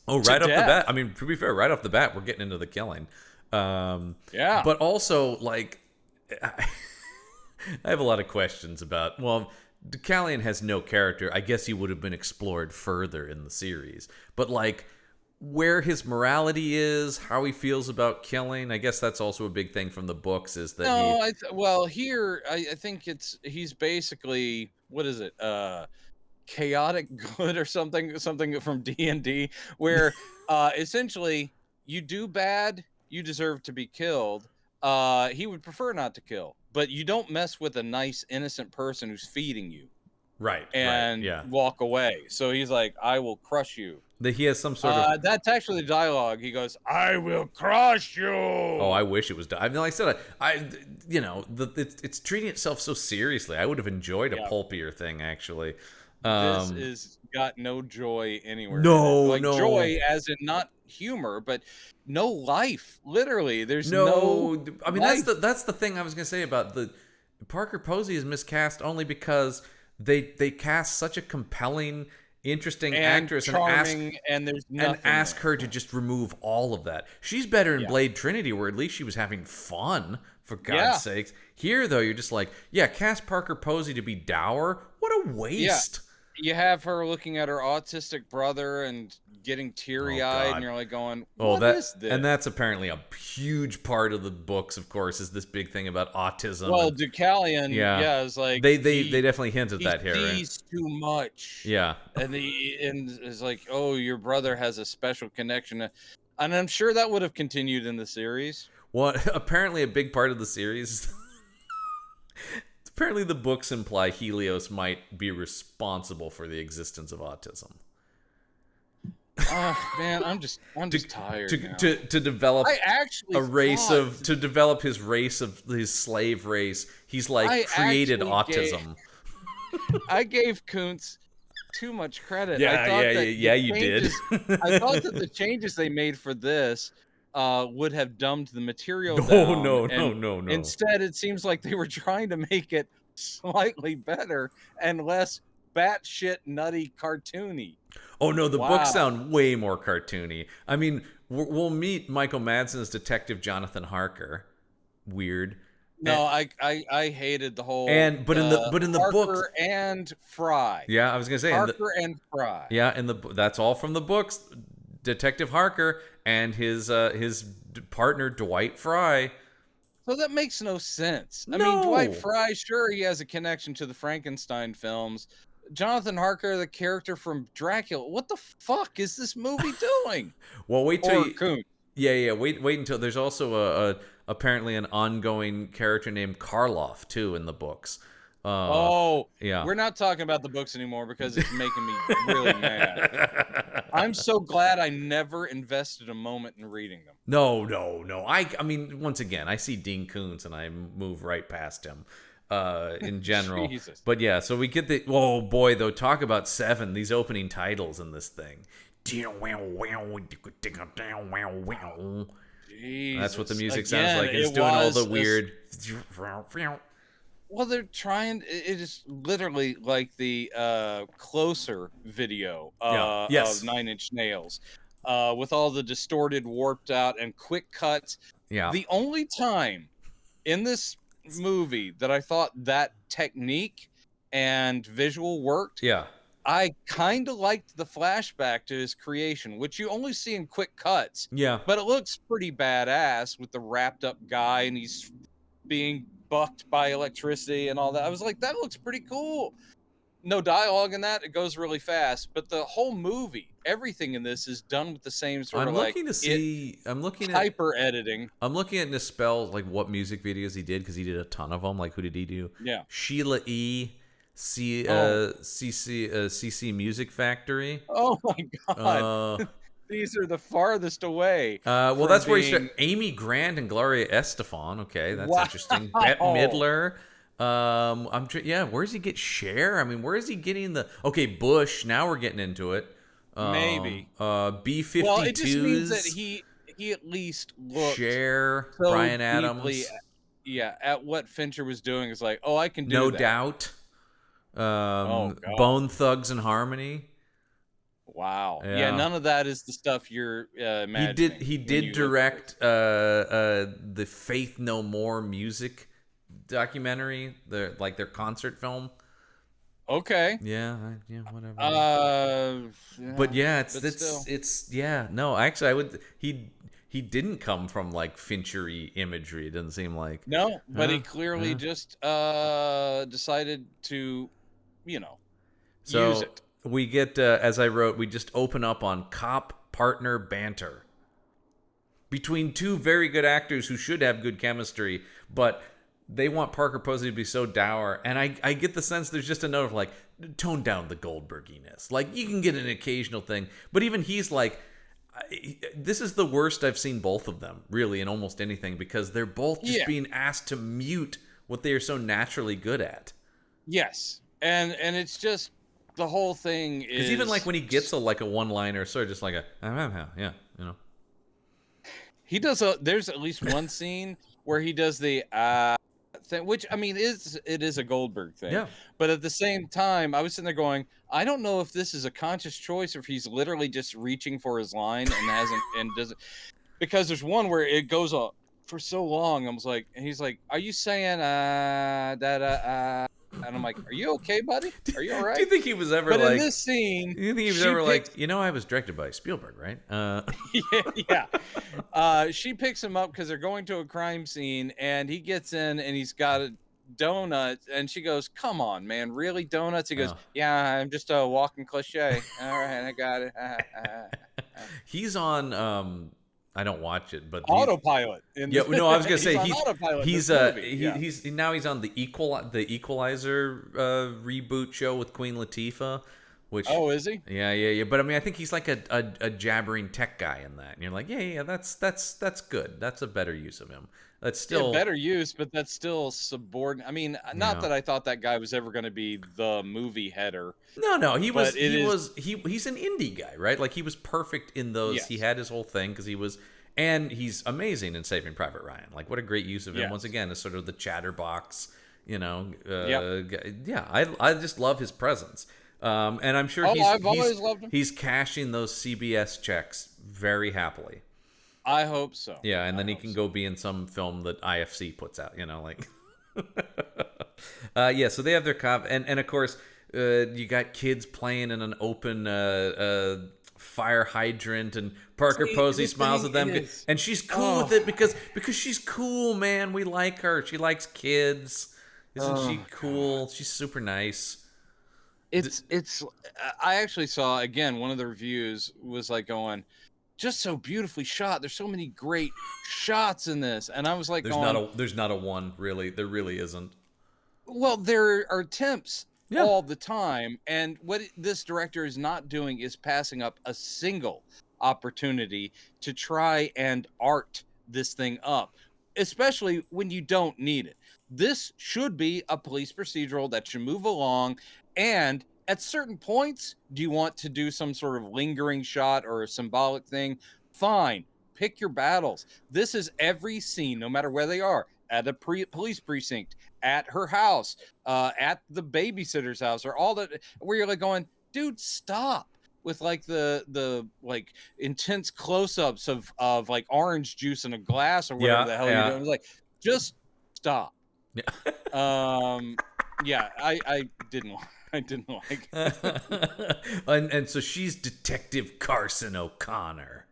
Oh, right off the bat. I mean, to be fair, right off the bat, we're getting into the killing. But also, like, I have a lot of questions about. Well, Deucalion has no character. I guess he would have been explored further in the series. But like, where his morality is, how he feels about killing. I guess that's also a big thing from the books is that No, well, here I think he's basically, what is it? Chaotic good or something from D&D, where essentially you do bad, you deserve to be killed. He would prefer not to kill, but you don't mess with a nice innocent person who's feeding you right, and yeah. walk away. So he's like, I will crush you. That he has some sort of. That's actually the dialogue. He goes, I will crush you. Oh, I wish it was. I mean, like I said, it's treating itself so seriously. I would have enjoyed a pulpier thing, actually. This is got no joy anywhere. No, like no joy, as in not humor, but no life. Literally, there's no. I mean, life. that's the thing I was gonna say about the Parker Posey is miscast only because they cast such a compelling, interesting actress charming, and there's nothing and ask her to just remove all of that. She's better in Blade Trinity, where at least she was having fun. For God's sakes. Here, though, you're just like, cast Parker Posey to be dour. What a waste. You have her looking at her autistic brother and getting teary-eyed, and you're like going, what is this? And that's apparently a huge part of the books, of course, is this big thing about autism. Well, Deucalion, is like... They definitely hint at that here. He sees too much. Yeah. And it's like, oh, your brother has a special connection. And I'm sure that would have continued in the series. Well, apparently a big part of the series... Apparently the books imply Helios might be responsible for the existence of autism. Man, I'm just tired now. To develop to develop his slave race, he's like created autism. I gave Koontz too much credit. You did. I thought that the changes they made for this would have dumbed the material down. No. Instead, it seems like they were trying to make it slightly better and less batshit nutty cartoony. Oh no, the books sound way more cartoony. I mean, we'll meet Michael Madsen as Detective Jonathan Harker. Weird. No, I hated the whole. But in the Harker books and Fry. Yeah, I was gonna say Harker and Fry. Yeah, that's all from the books. Detective Harker and his partner Dwight Fry. So that makes no sense. I mean, Dwight Fry, sure, he has a connection to the Frankenstein films. Jonathan Harker, the character from Dracula. What the fuck is this movie doing? Well, wait till Koontz. Yeah. Wait until there's also apparently an ongoing character named Karloff too in the books. We're not talking about the books anymore because it's making me really mad. I'm so glad I never invested a moment in reading them. No. I mean, once again, I see Dean Koontz and I move right past him in general. Jesus. But yeah, so we get oh boy, though, talk about Seven, these opening titles in this thing. Jesus. That's what the music sounds like. It's doing all the weird... Well, they're trying. It is literally like the Closer video of Nine Inch Nails, with all the distorted, warped out, and quick cuts. Yeah. The only time in this movie that I thought that technique and visual worked, I kind of liked the flashback to his creation, which you only see in quick cuts. Yeah. But it looks pretty badass with the wrapped up guy, and he's being bucked by electricity and all that. I was like, that looks pretty cool. No dialogue in that. It goes really fast. But the whole movie, everything in this is done with the same sort of hyper editing. I'm looking at Nispel, like what music videos he did, because he did a ton of them. Like, who did he do? Yeah. Sheila E. CC Music Factory. Oh my God. These are the farthest away. Well, that's where he started. Amy Grant and Gloria Estefan. Okay, that's interesting. Bette Midler. Where does he get Cher? I mean, where is he getting the... Okay, Bush. Now we're getting into it. Maybe. B-52s. Well, it just means that he at least looked... Cher, so Bryan Adams. At what Fincher was doing. Is like, oh, I can do No that. Doubt. Bone Thugs and Harmony. Wow. Yeah, none of that is the stuff you're imagining. He did direct the Faith No More music documentary, their concert film. Okay. Yeah, whatever. But Yeah, yeah, but still. it's yeah. No, actually, I would. He didn't come from like Finchery imagery. It doesn't seem like. No, but he Huh? clearly Huh? just decided to, you know, use So it. we get, as I wrote, we just open up on cop partner banter between two very good actors who should have good chemistry, but they want Parker Posey to be so dour. And I get the sense there's just a note of like, tone down the Goldberginess. Like, you can get an occasional thing, but even he's like, this is the worst I've seen both of them, really, in almost anything, because they're both just Yeah. being asked to mute what they are so naturally good at. Yes. And it's just the whole thing Because even like is when he gets a like a one-liner, sort of just like a yeah, you know. he does there's at least one scene where he does the thing, which I mean it is a Goldberg thing. Yeah. But at the same time, I was sitting there going, I don't know if this is a conscious choice or if he's literally just reaching for his line and hasn't and doesn't, because there's one where it goes on for so long. I was like, and he's like, "Are you saying that And I'm like, "Are you okay, buddy? Are you all Do you right?" think he was ever But in like? this scene, Do you think he was she ever picks like? I was directed by Spielberg, right? yeah. She picks him up because they're going to a crime scene, and he gets in and he's got a donut, and she goes, "Come on, man, really donuts?" He goes, Oh. "Yeah, I'm just a walking cliche." All right, I got it. He's on. I don't watch it, but Autopilot. In yeah, no, I was gonna he's say on autopilot in he's this movie. Yeah. he's now he's on the Equalizer reboot show with Queen Latifah, which Oh, is he? yeah. But I mean, I think he's like a jabbering tech guy in that, and you're like, yeah, that's good. That's a better use of him. That's still Yeah, better use, but that's still subordinate. I mean, not yeah. that I thought that guy was ever going to be the movie header, No, he was but it is. he's an indie guy, right? Like he was perfect in those. He Yes. had his whole thing because he was, and he's amazing in Saving Private Ryan. Like what a great use of him. Yes. Once again, as sort of the chatterbox, Yep. yeah. I just love his presence. And I'm sure Oh, I've always loved him. he's cashing those CBS checks very happily. I hope so. Yeah, and then I he hope can so. go be in some film that IFC puts out, like. Yeah, so they have their cop, and of course, you got kids playing in an open fire hydrant, and Parker See, Posey the smiles thing at them, is- and she's cool with it because she's cool, man. We like her. She likes kids. Isn't she cool? She's super nice. It's. I actually saw again one of the reviews was like going, just so beautifully shot. There's so many great shots in this, and I was like, There's not a one really. There really isn't. well, there are attempts Yeah. all the time, and what this director is not doing is passing up a single opportunity to try and art this thing up, especially when you don't need it. This should be a police procedural that should move along, and at certain points, do you want to do some sort of lingering shot or a symbolic thing? Fine, pick your battles. This is every scene, no matter where they are, at a police precinct, at her house, at the babysitter's house, or all that, where you're like going, dude, stop with like the like intense close-ups of like orange juice in a glass or whatever the hell you're doing. Like, just stop. Yeah. Yeah, I didn't like and so she's Detective Carson O'Connor.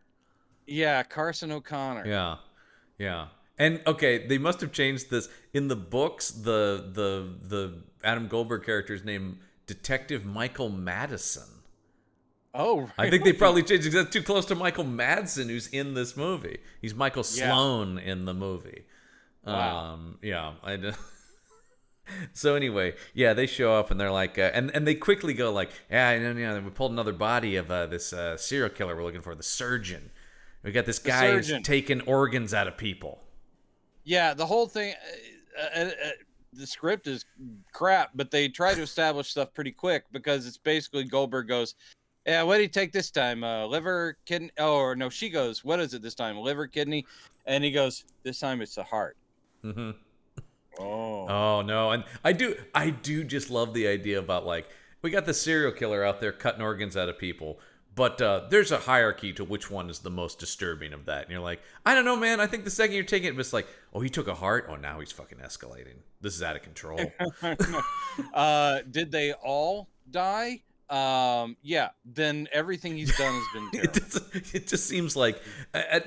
Yeah, Carson O'Connor. Yeah. And okay, they must have changed this in the books. The Adam Goldberg character is named Detective Michael Madison. Oh, really? I think they probably changed it because that's too close to Michael Madsen, who's in this movie. He's Michael Yeah. Sloan in the movie. Wow. Yeah. So anyway, yeah, they show up and they're like, and they quickly go like, yeah, we pulled another body of this serial killer we're looking for, the surgeon. We got this guy who's taking organs out of people. Yeah, the whole thing, the script is crap, but they try to establish stuff pretty quick because it's basically Goldberg goes, yeah, what did he take this time? Liver, kidney? Oh, or no, she goes, what is it this time? Liver, kidney? And he goes, this time it's the heart. Mm-hmm. Oh no, and I do just love the idea about like we got the serial killer out there cutting organs out of people, But there's a hierarchy to which one is the most disturbing of that. And you're like, I don't know, man. I think the second you're taking it, it's like, oh, he took a heart. Oh, now he's fucking escalating. This is out of control. Did they all die? Yeah. Then everything he's done has been terrible. It just seems like,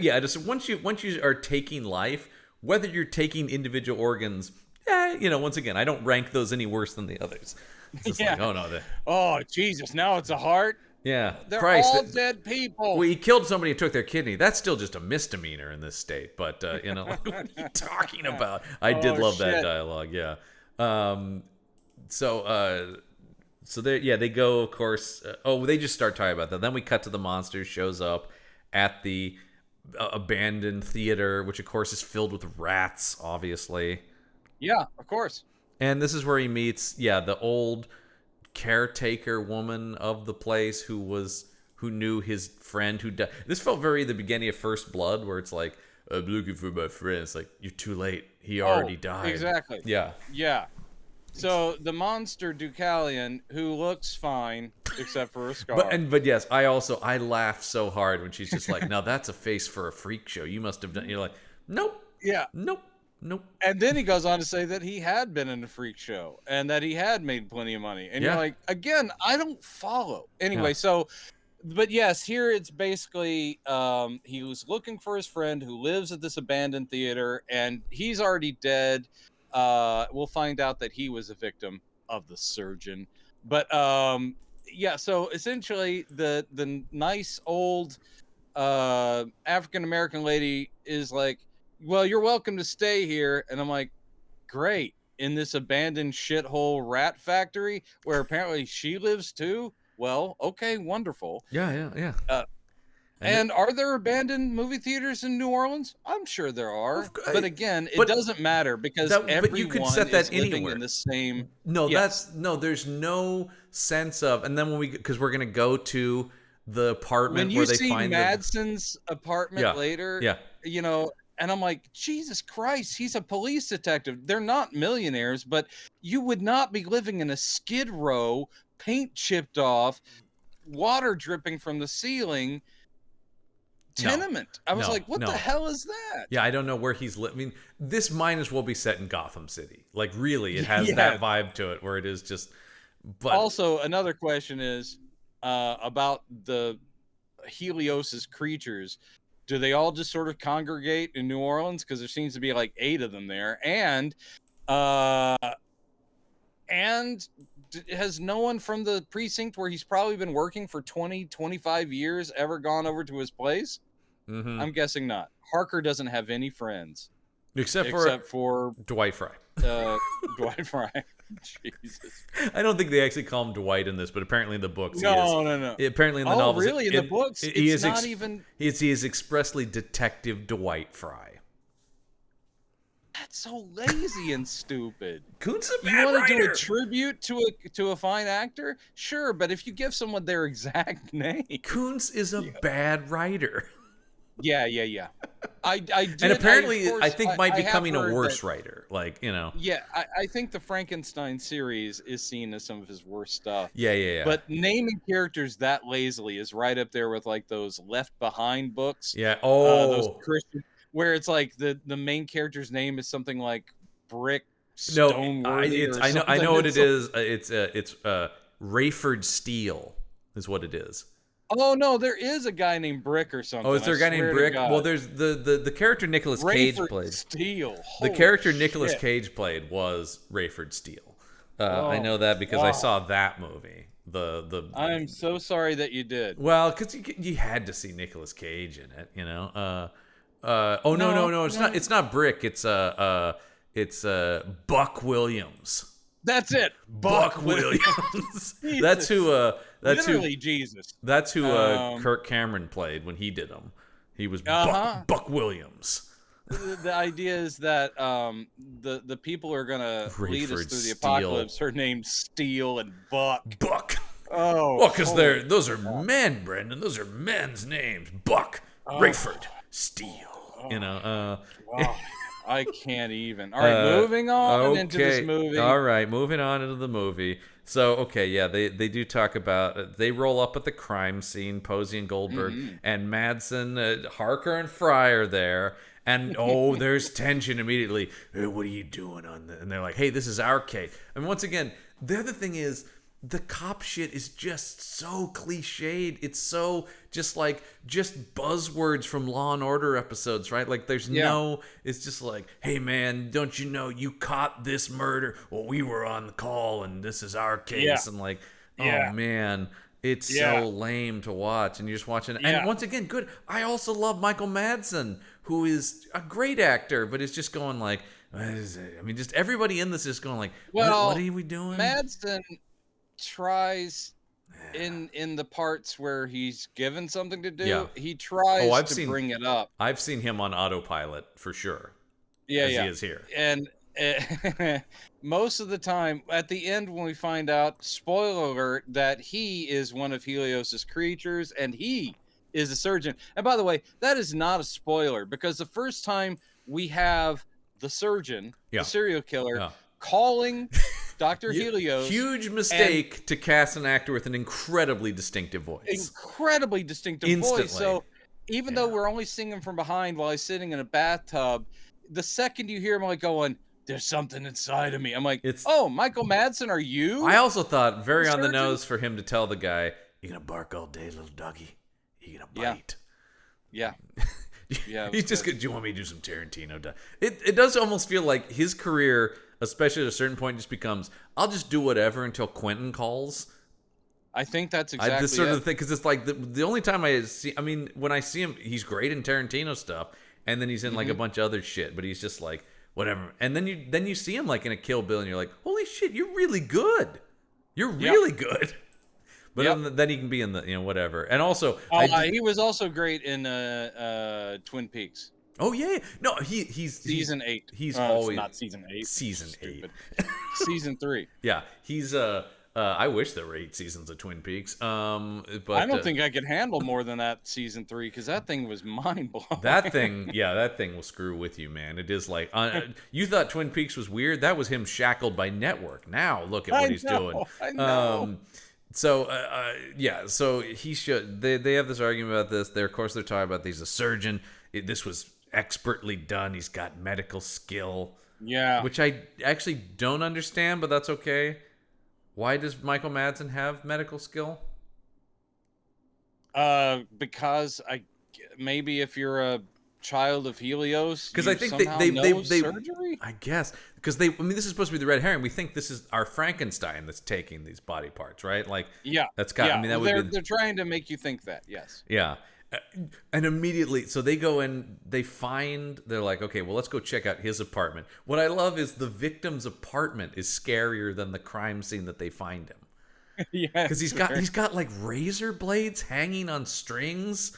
just once you are taking life, whether you're taking individual organs, once again, I don't rank those any worse than the others. It's just like, oh, no. Oh, Jesus. Now it's a heart. Yeah, they're all dead people. Well, he killed somebody and took their kidney. That's still just a misdemeanor in this state. But like, what are you talking about? I did love that dialogue. Yeah. So they go. Of course. They just start talking about that. Then we cut to the monster shows up at the abandoned theater, which of course is filled with rats. Obviously. Yeah, of course. And this is where he meets the old caretaker woman of the place who knew his friend who died. This felt very the beginning of First Blood, where it's like, I'm looking for my friend. It's like, you're too late. He already died. Exactly. Yeah. So the monster Deucalion, who looks fine except for a scar. But yes, I laughed so hard when she's just like, now that's a face for a freak show. You must have done. You're like, nope. Yeah. Nope. And then he goes on to say that he had been in a freak show and that he had made plenty of money. And you're like, again, I don't follow. Anyway, but yes, here it's basically he was looking for his friend who lives at this abandoned theater, and he's already dead. We'll find out that he was a victim of the surgeon. But so essentially the nice old African American lady is like, well, you're welcome to stay here. And I'm like, great. In this abandoned shithole rat factory where apparently she lives too? Well, okay, wonderful. Yeah. And are there abandoned movie theaters in New Orleans? I'm sure there are. But again, it doesn't matter because everyone you could set that is living anywhere. In the same... There's no sense of... And then because we're going to go to the apartment where they find... When you see Madsen's apartment later, and I'm like, Jesus Christ, he's a police detective. They're not millionaires, but you would not be living in a Skid Row, paint chipped off, water dripping from the ceiling tenement. I was like, what the hell is that? Yeah, I don't know where he's living. I mean, this might as well be set in Gotham City. Like, really, it has that vibe to it where it is just... But also, another question is about the Helios's creatures. Do they all just sort of congregate in New Orleans? Because there seems to be like 8 of them there. And has no one from the precinct where he's probably been working for 20, 25 years ever gone over to his place? Mm-hmm. I'm guessing not. Harker doesn't have any friends. Except for Dwight Fry. Dwight Fry. Jesus. I don't think they actually call him Dwight in this, but apparently in the books he is. No. Apparently in the novels. Really? In the books? He is expressly Detective Dwight Fry. That's so lazy and stupid. Koontz a bad You want writer. to do a tribute to a fine actor? Sure, but if you give someone their exact name. Koontz is a bad writer. Yeah. I did, and apparently, I think might be becoming a worse writer. Like, Yeah, I think the Frankenstein series is seen as some of his worst stuff. Yeah. But naming characters that lazily is right up there with like those Left Behind books. Yeah. Those Christian, where it's like the main character's name is something like Brick Stoneworthy. I know what it is. It's Rayford Steele is what it is. Oh no, there is a guy named Brick or something. Oh, is there a guy named Brick? Well, there's the character Nicolas Cage played. Steele. The character Nicolas Cage played was Rayford Steele. I know that because I saw that movie. I'm so sorry that you did. Well, because you had to see Nicolas Cage in it, No. It's not Brick. It's Buck Williams. That's it. Buck Williams. That's who. Literally Jesus. That's who Kirk Cameron played when he did them. He was Buck Williams. The idea is that the people who are gonna lead us through the apocalypse are named Steele and Buck. Oh, well, because those are men, Brendan. Those are men's names. Buck, Rayford, Steele. Wow. I can't even. All right, moving on into this movie. All right, moving on into the movie. So, okay, yeah, they do talk about, they roll up at the crime scene, Posey and Goldberg, and Madsen, Harker, and Fry are there. And, oh, there's tension immediately. Hey, what are you doing on this? And they're like, hey, this is our case. And once again, the other thing is, the cop shit is just so cliched. It's so just buzzwords from Law and Order episodes, right? Like there's it's just like, hey man, don't you know you caught this murder? Well, we were on the call and this is our case. And like, oh man, it's so lame to watch. And you're just watching. And once again, good. I also love Michael Madsen, who is a great actor, but it's just going like, what is it? I mean, just everybody in this is going like, well, what are we doing? Madsen tries in the parts where he's given something to do, he tries to bring it up. I've seen him on autopilot for sure. He is here. And most of the time at the end when we find out, spoiler alert, that he is one of Helios's creatures and he is a surgeon. And by the way, that is not a spoiler, because the first time we have the surgeon, the serial killer, calling Dr. Helios. Huge mistake to cast an actor with an incredibly distinctive voice. Incredibly distinctive voice. So even though we're only seeing him from behind while he's sitting in a bathtub, the second you hear him like going, there's something inside of me. I'm like, oh, Michael Madsen, are you? I also thought very on the nose for him to tell the guy, you gonna bark all day, little doggy? You gonna bite? Yeah. He's just good. Do you want me to do some Tarantino? It does almost feel like his career, especially at a certain point, just becomes, I'll just do whatever until Quentin calls. I think that's exactly this sort of thing, because it's like the only time when I see him, he's great in Tarantino stuff, and then he's in like a bunch of other shit, but he's just like whatever. And then you see him like in a Kill Bill, and you're like, holy shit, you're really good. You're really good. But then he can be in the whatever. And also, he was also great in Twin Peaks. Oh yeah, no, he's season 8. He's always not season 8. Season 8, season 3. Yeah, he's I wish there were 8 seasons of Twin Peaks. But I don't think I could handle more than that season 3, because that thing was mind blowing. That thing will screw with you, man. It is like you thought Twin Peaks was weird. That was him shackled by network. Now look at what he's doing. I know. So he should. They have this argument about this. Of course they're talking about he's a surgeon. This was expertly done. He's got medical skill. Yeah. Which I actually don't understand, but that's okay. Why does Michael Madsen have medical skill? Because maybe if you're a child of Helios, because I think they surgery. I guess because this is supposed to be the red herring. We think this is our Frankenstein that's taking these body parts, right? Like that's got. Yeah. I mean, that would be. They're trying to make you think that. Yes. Yeah. And immediately, so they go in, they're like, okay, well, let's go check out his apartment. What I love is the victim's apartment is scarier than the crime scene that they find him. Yeah, because he's got like razor blades hanging on strings.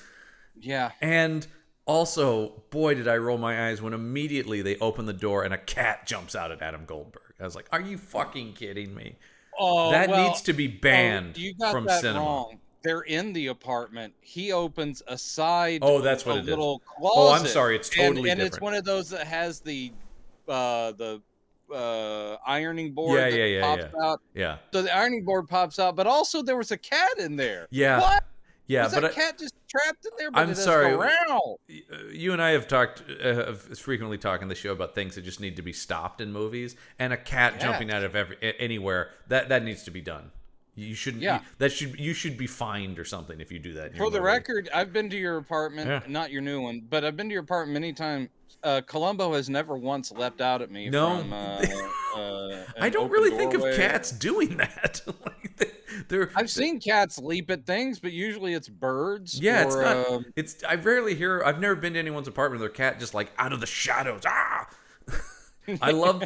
Yeah. And also, boy, did I roll my eyes when immediately they open the door and a cat jumps out at Adam Goldberg. I was like, are you fucking kidding me? Oh, that needs to be banned from cinema. Wrong. They're in the apartment. He opens a side. Oh, that's what it is. Little closet. Oh, I'm sorry. It's totally different. And it's one of those that has the ironing board that pops out. Yeah. So the ironing board pops out, but also there was a cat in there. Yeah. What? Yeah, was that cat just trapped in there? But I'm sorry. You and I have frequently talked on the show about things that just need to be stopped in movies, and a cat jumping out of anywhere that needs to be done. You shouldn't. Yeah. You should be fined or something if you do that. For the record, I've been to your apartment, not your new one, but I've been to your apartment many times. Columbo has never once leapt out at me. No, from, I don't really think of cats doing that. I've seen cats leap at things, but usually it's birds. Yeah, it's not. I rarely hear. I've never been to anyone's apartment where their cat just like out of the shadows. Ah. I love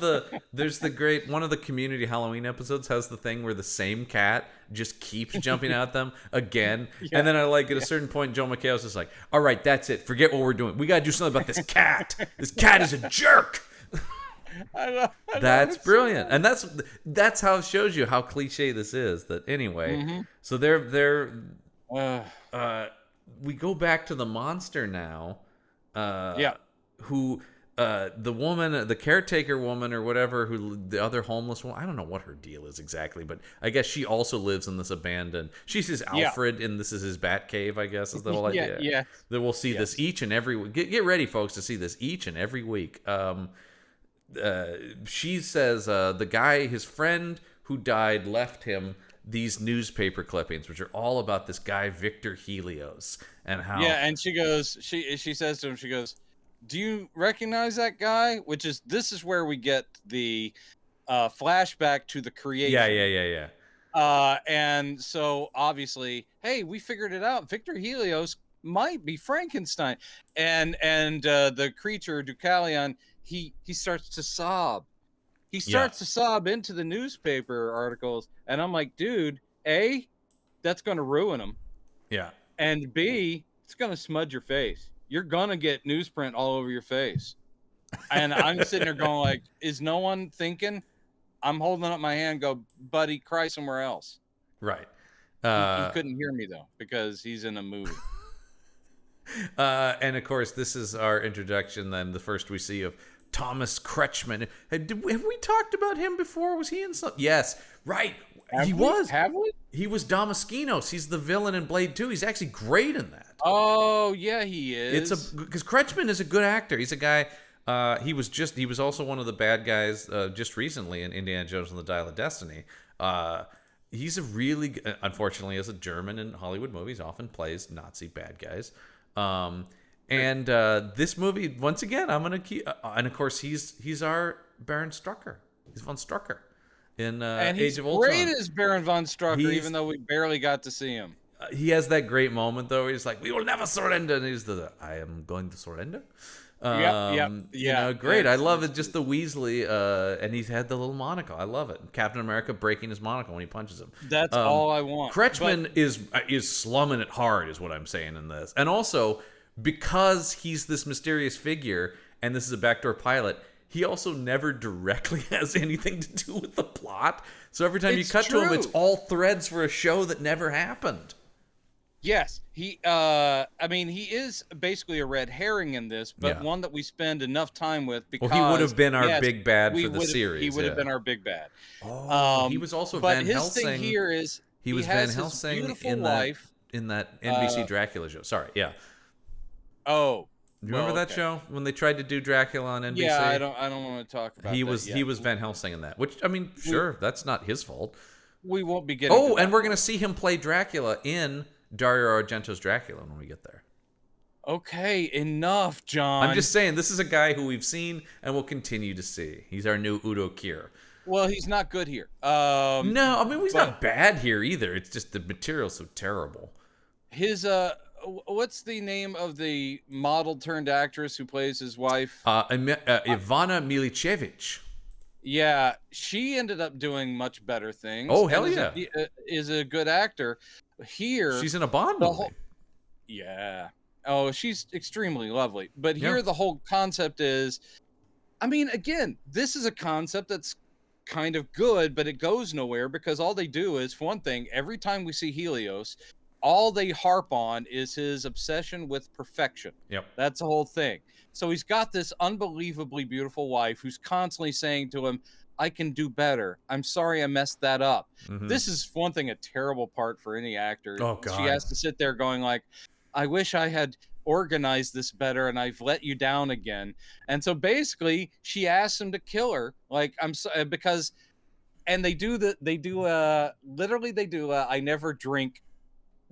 there's the great, one of the Community Halloween episodes has the thing where the same cat just keeps jumping at them again. Yeah. And then at a certain point, Joe McHale's just like, all right, that's it. Forget what we're doing. We got to do something about this cat. This cat is a jerk. That's brilliant. And that's how it shows you how cliche this is. That anyway, so we go back to the monster now. Who the woman, the caretaker woman or whatever, who the other homeless woman, I don't know what her deal is exactly, but I guess she also lives in this abandoned. She sees Alfred, and this is his bat cave, I guess, is the whole idea. Yeah. That we'll see this each and every week. Get ready, folks, to see this each and every week. She says the guy, his friend who died, left him these newspaper clippings, which are all about this guy Victor Helios and how. Yeah, and she goes, she says to him, she goes, "Do you recognize that guy?" This is where we get the flashback to the creation. Yeah. And so obviously, hey, we figured it out. Victor Helios might be Frankenstein, and the creature Deucalion, he starts to sob. He starts to sob into the newspaper articles, and I'm like, dude, A, that's going to ruin him. Yeah. And B, it's going to smudge your face. You're going to get newsprint all over your face. And I'm sitting there going like, is no one thinking? I'm holding up my hand, go, buddy, cry somewhere else. Right. He couldn't hear me, though, because he's in a movie. And, of course, this is our introduction, then, the first we see of Thomas Kretschmann. Have we talked about him before? Was he in something? Yes, right. Have we? He was Damaskinos. He's the villain in Blade 2. He's actually great in that. Oh, yeah, he is. Because Kretschmann is a good actor. He's a guy. He was also one of the bad guys just recently in Indiana Jones and the Dial of Destiny. He's a really, unfortunately, as a German in Hollywood movies, often plays Nazi bad guys. And this movie, once again, I'm gonna keep. And of course, he's our Baron Strucker. He's von Strucker in Age of Ultron. Great as Baron von Strucker, even though we barely got to see him. He has that great moment though. Where he's like, "We will never surrender," and he's I am going to surrender. Yeah. Great. I love it. Just the Weasley, and he's had the little monocle. I love it. Captain America breaking his monocle when he punches him. That's all I want. Kretschmann is slumming it hard, is what I'm saying in this, and also because he's this mysterious figure, and this is a backdoor pilot. He also never directly has anything to do with the plot. So every time you cut to him, it's all threads for a show that never happened. Yes, he is basically a red herring in this, but one that we spend enough time with because he would have been our big bad for the series. He would have been our big bad. He was also Van Helsing. But his thing here is he was Van Helsing in that NBC Dracula show. Sorry, yeah. Oh, you remember that show when they tried to do Dracula on NBC? Yeah, I don't want to talk about. He was Van Helsing in that, which I mean, sure, that's not his fault. We won't be getting. Oh, and we're gonna see him play Dracula in Dario Argento's Dracula when we get there. Okay, enough, John. I'm just saying, this is a guy who we've seen and will continue to see. He's our new Udo Kier. Well, he's not good here. No, I mean, he's not bad here either. It's just the material's so terrible. His what's the name of the model turned actress who plays his wife? Ivana Milicevic. Yeah, she ended up doing much better things. Oh, hell yeah. Is a good actor. Here, she's in a Bond movie. Yeah. Oh, she's extremely lovely. But here, the whole concept is, I mean, again, this is a concept that's kind of good, but it goes nowhere because all they do is, for one thing, every time we see Helios, all they harp on is his obsession with perfection. Yep. That's the whole thing. So he's got this unbelievably beautiful wife who's constantly saying to him, I can do better. I'm sorry I messed that up. Mm-hmm. This is, for one thing, a terrible part for any actor. Oh, God. She has to sit there going like, I wish I had organized this better and I've let you down again. And so basically she asks him to kill her. Like, I'm so, because, and they do I never drink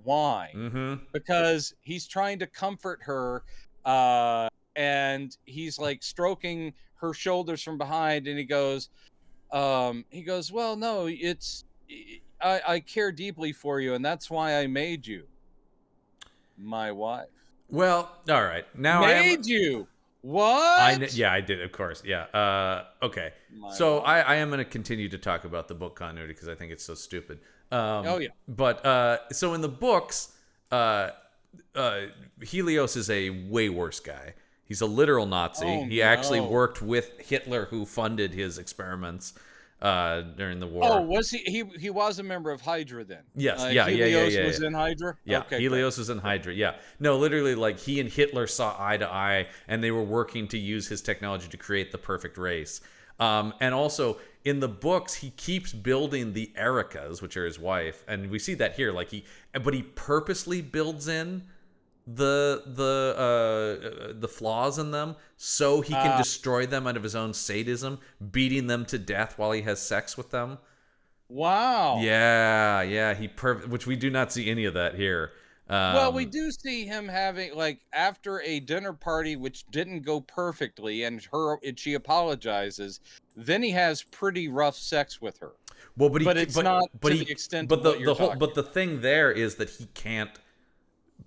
wine because he's trying to comfort her. And he's like stroking her shoulders from behind and he goes, well, no, I care deeply for you. And that's why I made you my wife. Well, all right. Now you. What? I did, of course. Yeah. Okay. So I am going to continue to talk about the book continuity because I think it's so stupid. But so in the books, Helios is a way worse guy. He's a literal Nazi. He actually worked with Hitler, who funded his experiments. during the war. Oh, was he was a member of Hydra then? Yes, Helios was in Hydra? Yeah, Okay, Helios was in Hydra. Yeah. No, literally, like, he and Hitler saw eye to eye, and they were working to use his technology to create the perfect race. And also, in the books, he keeps building the Ericas, which are his wife, and we see that here. Like, but he purposely builds in the flaws in them so he can destroy them out of his own sadism, beating them to death while he has sex with them. Wow. Yeah, which we do not see any of that here. Well, we do see him having, like, after a dinner party which didn't go perfectly, and she apologizes. Then he has pretty rough sex with her. Well, but it's not to the extent but of what you're talking. But the thing there is that he can't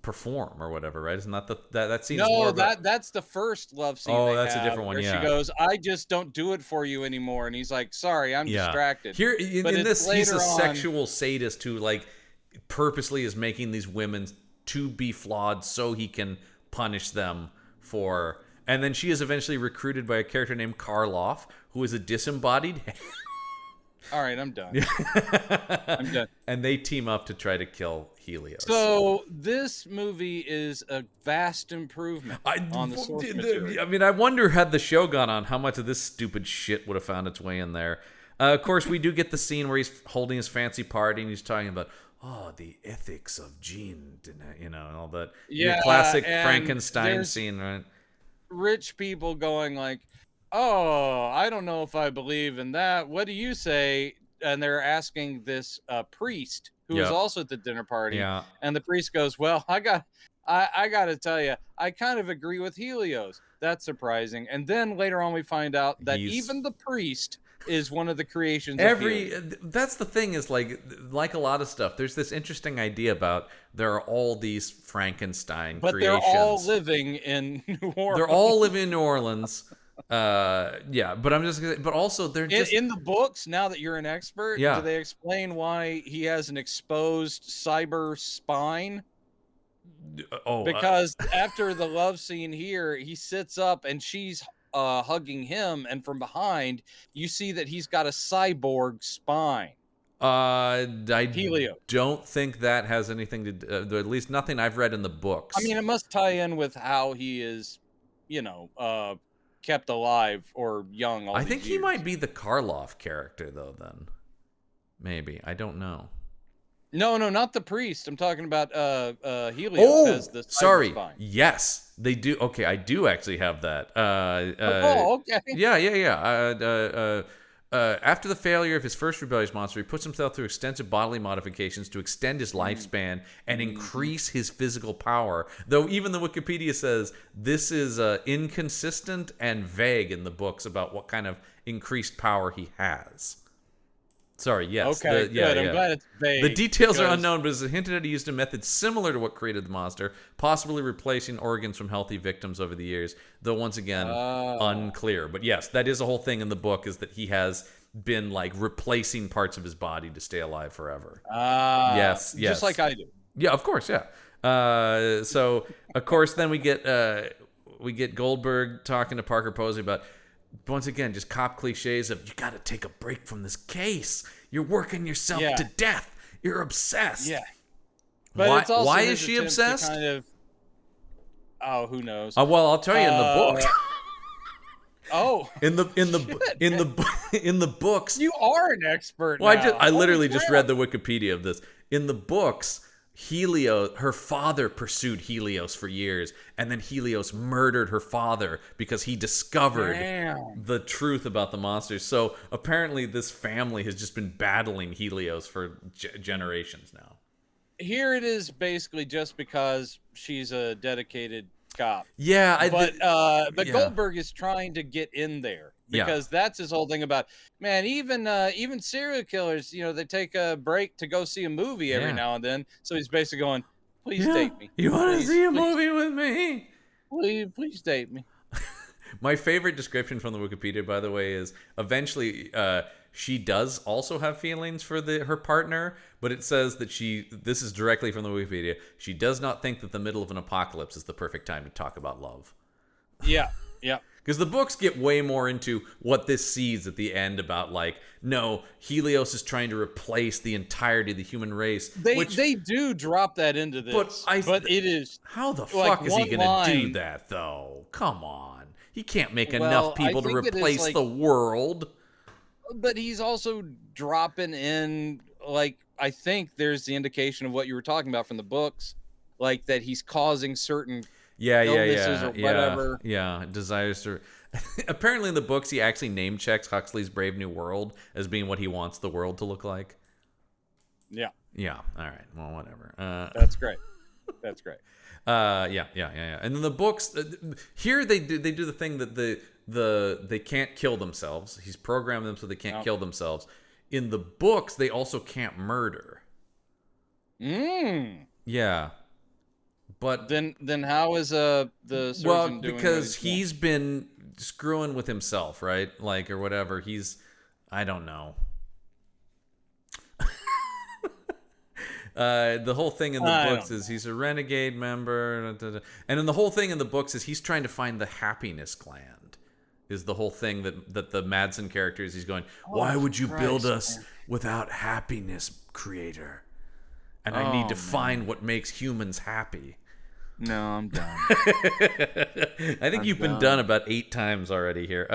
perform or whatever, right? Isn't that that scene? No, that's the first love scene. Oh, that's a different one. Where yeah, she goes, "I just don't do it for you anymore," and he's like, "Sorry, I'm distracted." Here in this, he's a on... sexual sadist who, like, purposely is making these women to be flawed so he can punish them for. And then she is eventually recruited by a character named Karloff, who is a disembodied. All right, I'm done. I'm done. And they team up to try to kill Helios. So this movie is a vast improvement on the source material. I mean, I wonder, had the show gone on, how much of this stupid shit would have found its way in there. Of course, we do get the scene where he's holding his fancy party and he's talking about, the ethics of gene, and all that. Yeah, your classic Frankenstein scene, right? Rich people going like, "Oh, I don't know if I believe in that. What do you say?" And they're asking this priest who was also at the dinner party. Yeah. And the priest goes, "Well, I got to tell you, I kind of agree with Helios." That's surprising. And then later on we find out that even the priest is one of the creations of Helios. That's the thing, is like a lot of stuff, there's this interesting idea about there are all these Frankenstein creations. They're all living in New Orleans. They're all living in New Orleans. But I'm just gonna, but also they're just in the books. Now that you're an expert, do they explain why he has an exposed cyber spine? Because after the love scene here, he sits up and she's hugging him, and from behind you see that he's got a cyborg spine. I Helios. Don't think that has anything to do, at least nothing I've read in the books. I mean, it must tie in with how he is, kept alive or young. I think he might be the Karloff character, though. Then maybe, I don't know. No, not the priest. I'm talking about Helios has the cyber spine. Yes, they do. Okay, I do actually have that. Okay. Yeah. After the failure of his first rebellious monster, he puts himself through extensive bodily modifications to extend his lifespan and increase his physical power. Though even the Wikipedia says this is inconsistent and vague in the books about what kind of increased power he has. Sorry, yes. Okay, good. I'm glad it's vague. The details are unknown, but it's hinted at he used a method similar to what created the monster, possibly replacing organs from healthy victims over the years, though once again, unclear. But yes, that is a whole thing in the book, is that he has been, like, replacing parts of his body to stay alive forever. Yes. Just like I do. Yeah, of course, yeah. So, of course, then we get Goldberg talking to Parker Posey about, once again, just cop cliches of, you got to take a break from this case. You're working yourself to death. You're obsessed. Yeah. But why is she obsessed? Who knows? Well, I'll tell you in the book. in the books. You are an expert. Well, now. I literally just read the Wikipedia of this. In the books, Helios, her father pursued Helios for years, and then Helios murdered her father because he discovered the truth about the monsters. So apparently this family has just been battling Helios for generations now. Here it is basically just because she's a dedicated cop. Yeah, but Goldberg is trying to get in there. Because that's his whole thing about, man, even serial killers, they take a break to go see a movie every now and then. So he's basically going, please date me. You want to see a movie with me? Please date me. My favorite description from the Wikipedia, by the way, is eventually she does also have feelings for her partner, but it says that this is directly from the Wikipedia, she does not think that the middle of an apocalypse is the perfect time to talk about love. Yeah. Because the books get way more into what this sees at the end about, like, no, Helios is trying to replace the entirety of the human race. They do drop that into this, but it is how the like fuck is he one going to do line. that, though? Come on. He can't make enough Well, I people to think it is, replace like- the world. But he's also dropping in, like, I think there's the indication of what you were talking about from the books, like that he's causing certain illnesses or whatever. Yeah, desires to. Apparently, in the books, he actually name checks Huxley's Brave New World as being what he wants the world to look like. Yeah. Yeah. All right. Well, whatever. That's great. That's great. Yeah. And then the books here they do the thing that they can't kill themselves. He's programmed them so they can't kill themselves. In the books, they also can't murder. Yeah. But then how is the surgeon doing? Because he's been screwing with himself, right? Like, or whatever. I don't know. The whole thing in the books is he's a renegade member, and then the whole thing in the books is he's trying to find the happiness gland. Is the whole thing that the Madsen character is? He's going, why would you build us without happiness, creator? And I need to find what makes humans happy. No, I'm done. I think you've been done about 8 times already here.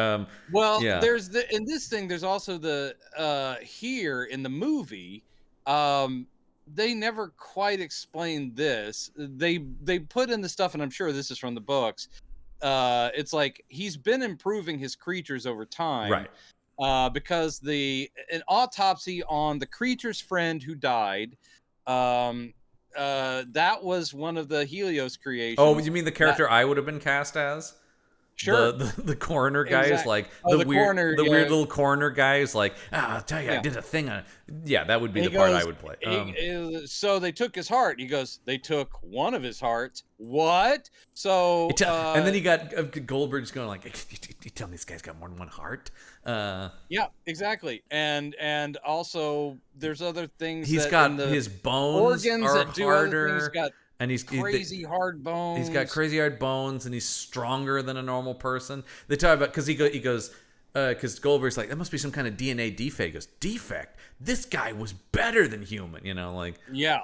Well, yeah. There's in this thing. There's also the here in the movie. They never quite explained this. They put in the stuff, and I'm sure this is from the books. It's like he's been improving his creatures over time, right? Because an autopsy on the creature's friend who died. That was one of the Helios creations. Oh, you mean the character I would have been cast as? Sure. The coroner guy is like the weird, coroner, weird little coroner guy is like, I'll tell you, I did a thing on. Yeah, that would be the part I would play. So they took his heart. He goes, they took one of his hearts. What? So and then you got Goldberg's going like, you tell me this guy's got more than one heart? Yeah, exactly. And also there's other things. He's got his bones organs are that do harder. Other things. Got and he's crazy hard bones. He's got crazy hard bones, and he's stronger than a normal person. They talk about because he goes because Goldberg's like, that must be some kind of DNA defect. He goes, defect? This guy was better than human, like. Yeah.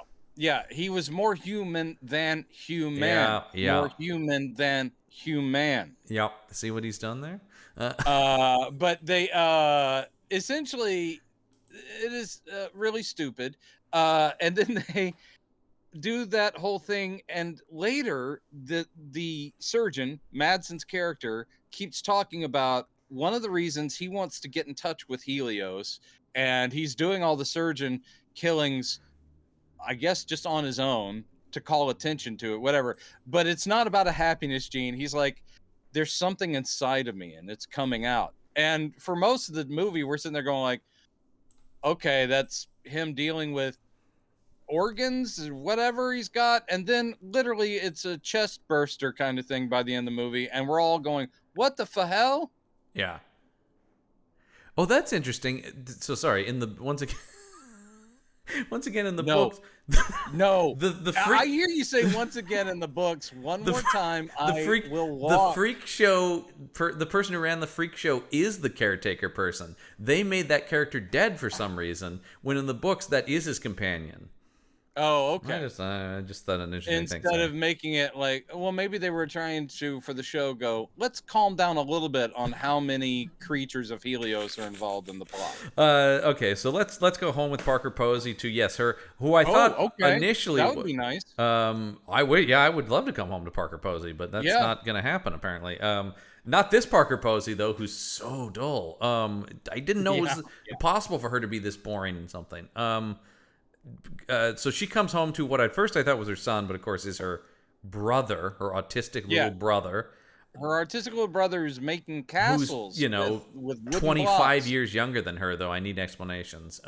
He was more human than human. Yeah. More human than human. Yep. See what he's done there. But they essentially it is really stupid. And then they do that whole thing, and later the surgeon, Madsen's character, keeps talking about one of the reasons he wants to get in touch with Helios, and he's doing all the surgeon killings, I guess, just on his own to call attention to it, whatever. But it's not about a happiness gene. He's like, there's something inside of me and it's coming out. And for most of the movie, we're sitting there going like, okay, that's him dealing with organs, whatever he's got. And then literally it's a chest burster kind of thing by the end of the movie. And we're all going, what the hell? Yeah. Oh, that's interesting. So sorry. Once again in the books. No. I hear you say once again in the books. One more time, will walk. The freak show, the person who ran the freak show is the caretaker person. They made that character dead for some reason, when in the books that is his companion. Oh, okay. I just thought an interesting thing. Instead of making it like, well, maybe they were trying to, for the show, go, let's calm down a little bit on how many creatures of Helios are involved in the plot. Okay, so let's go home with Parker Posey to who I thought initially that would be nice. I would love to come home to Parker Posey, but that's not going to happen apparently. Not this Parker Posey though, who's so dull. I didn't know it was possible for her to be this boring in something. So she comes home to what at first I thought was her son, but of course is her brother, her autistic little brother. Her autistic little brother who's making castles. Who's, with 25 blocks. Years younger than her, though. I need explanations.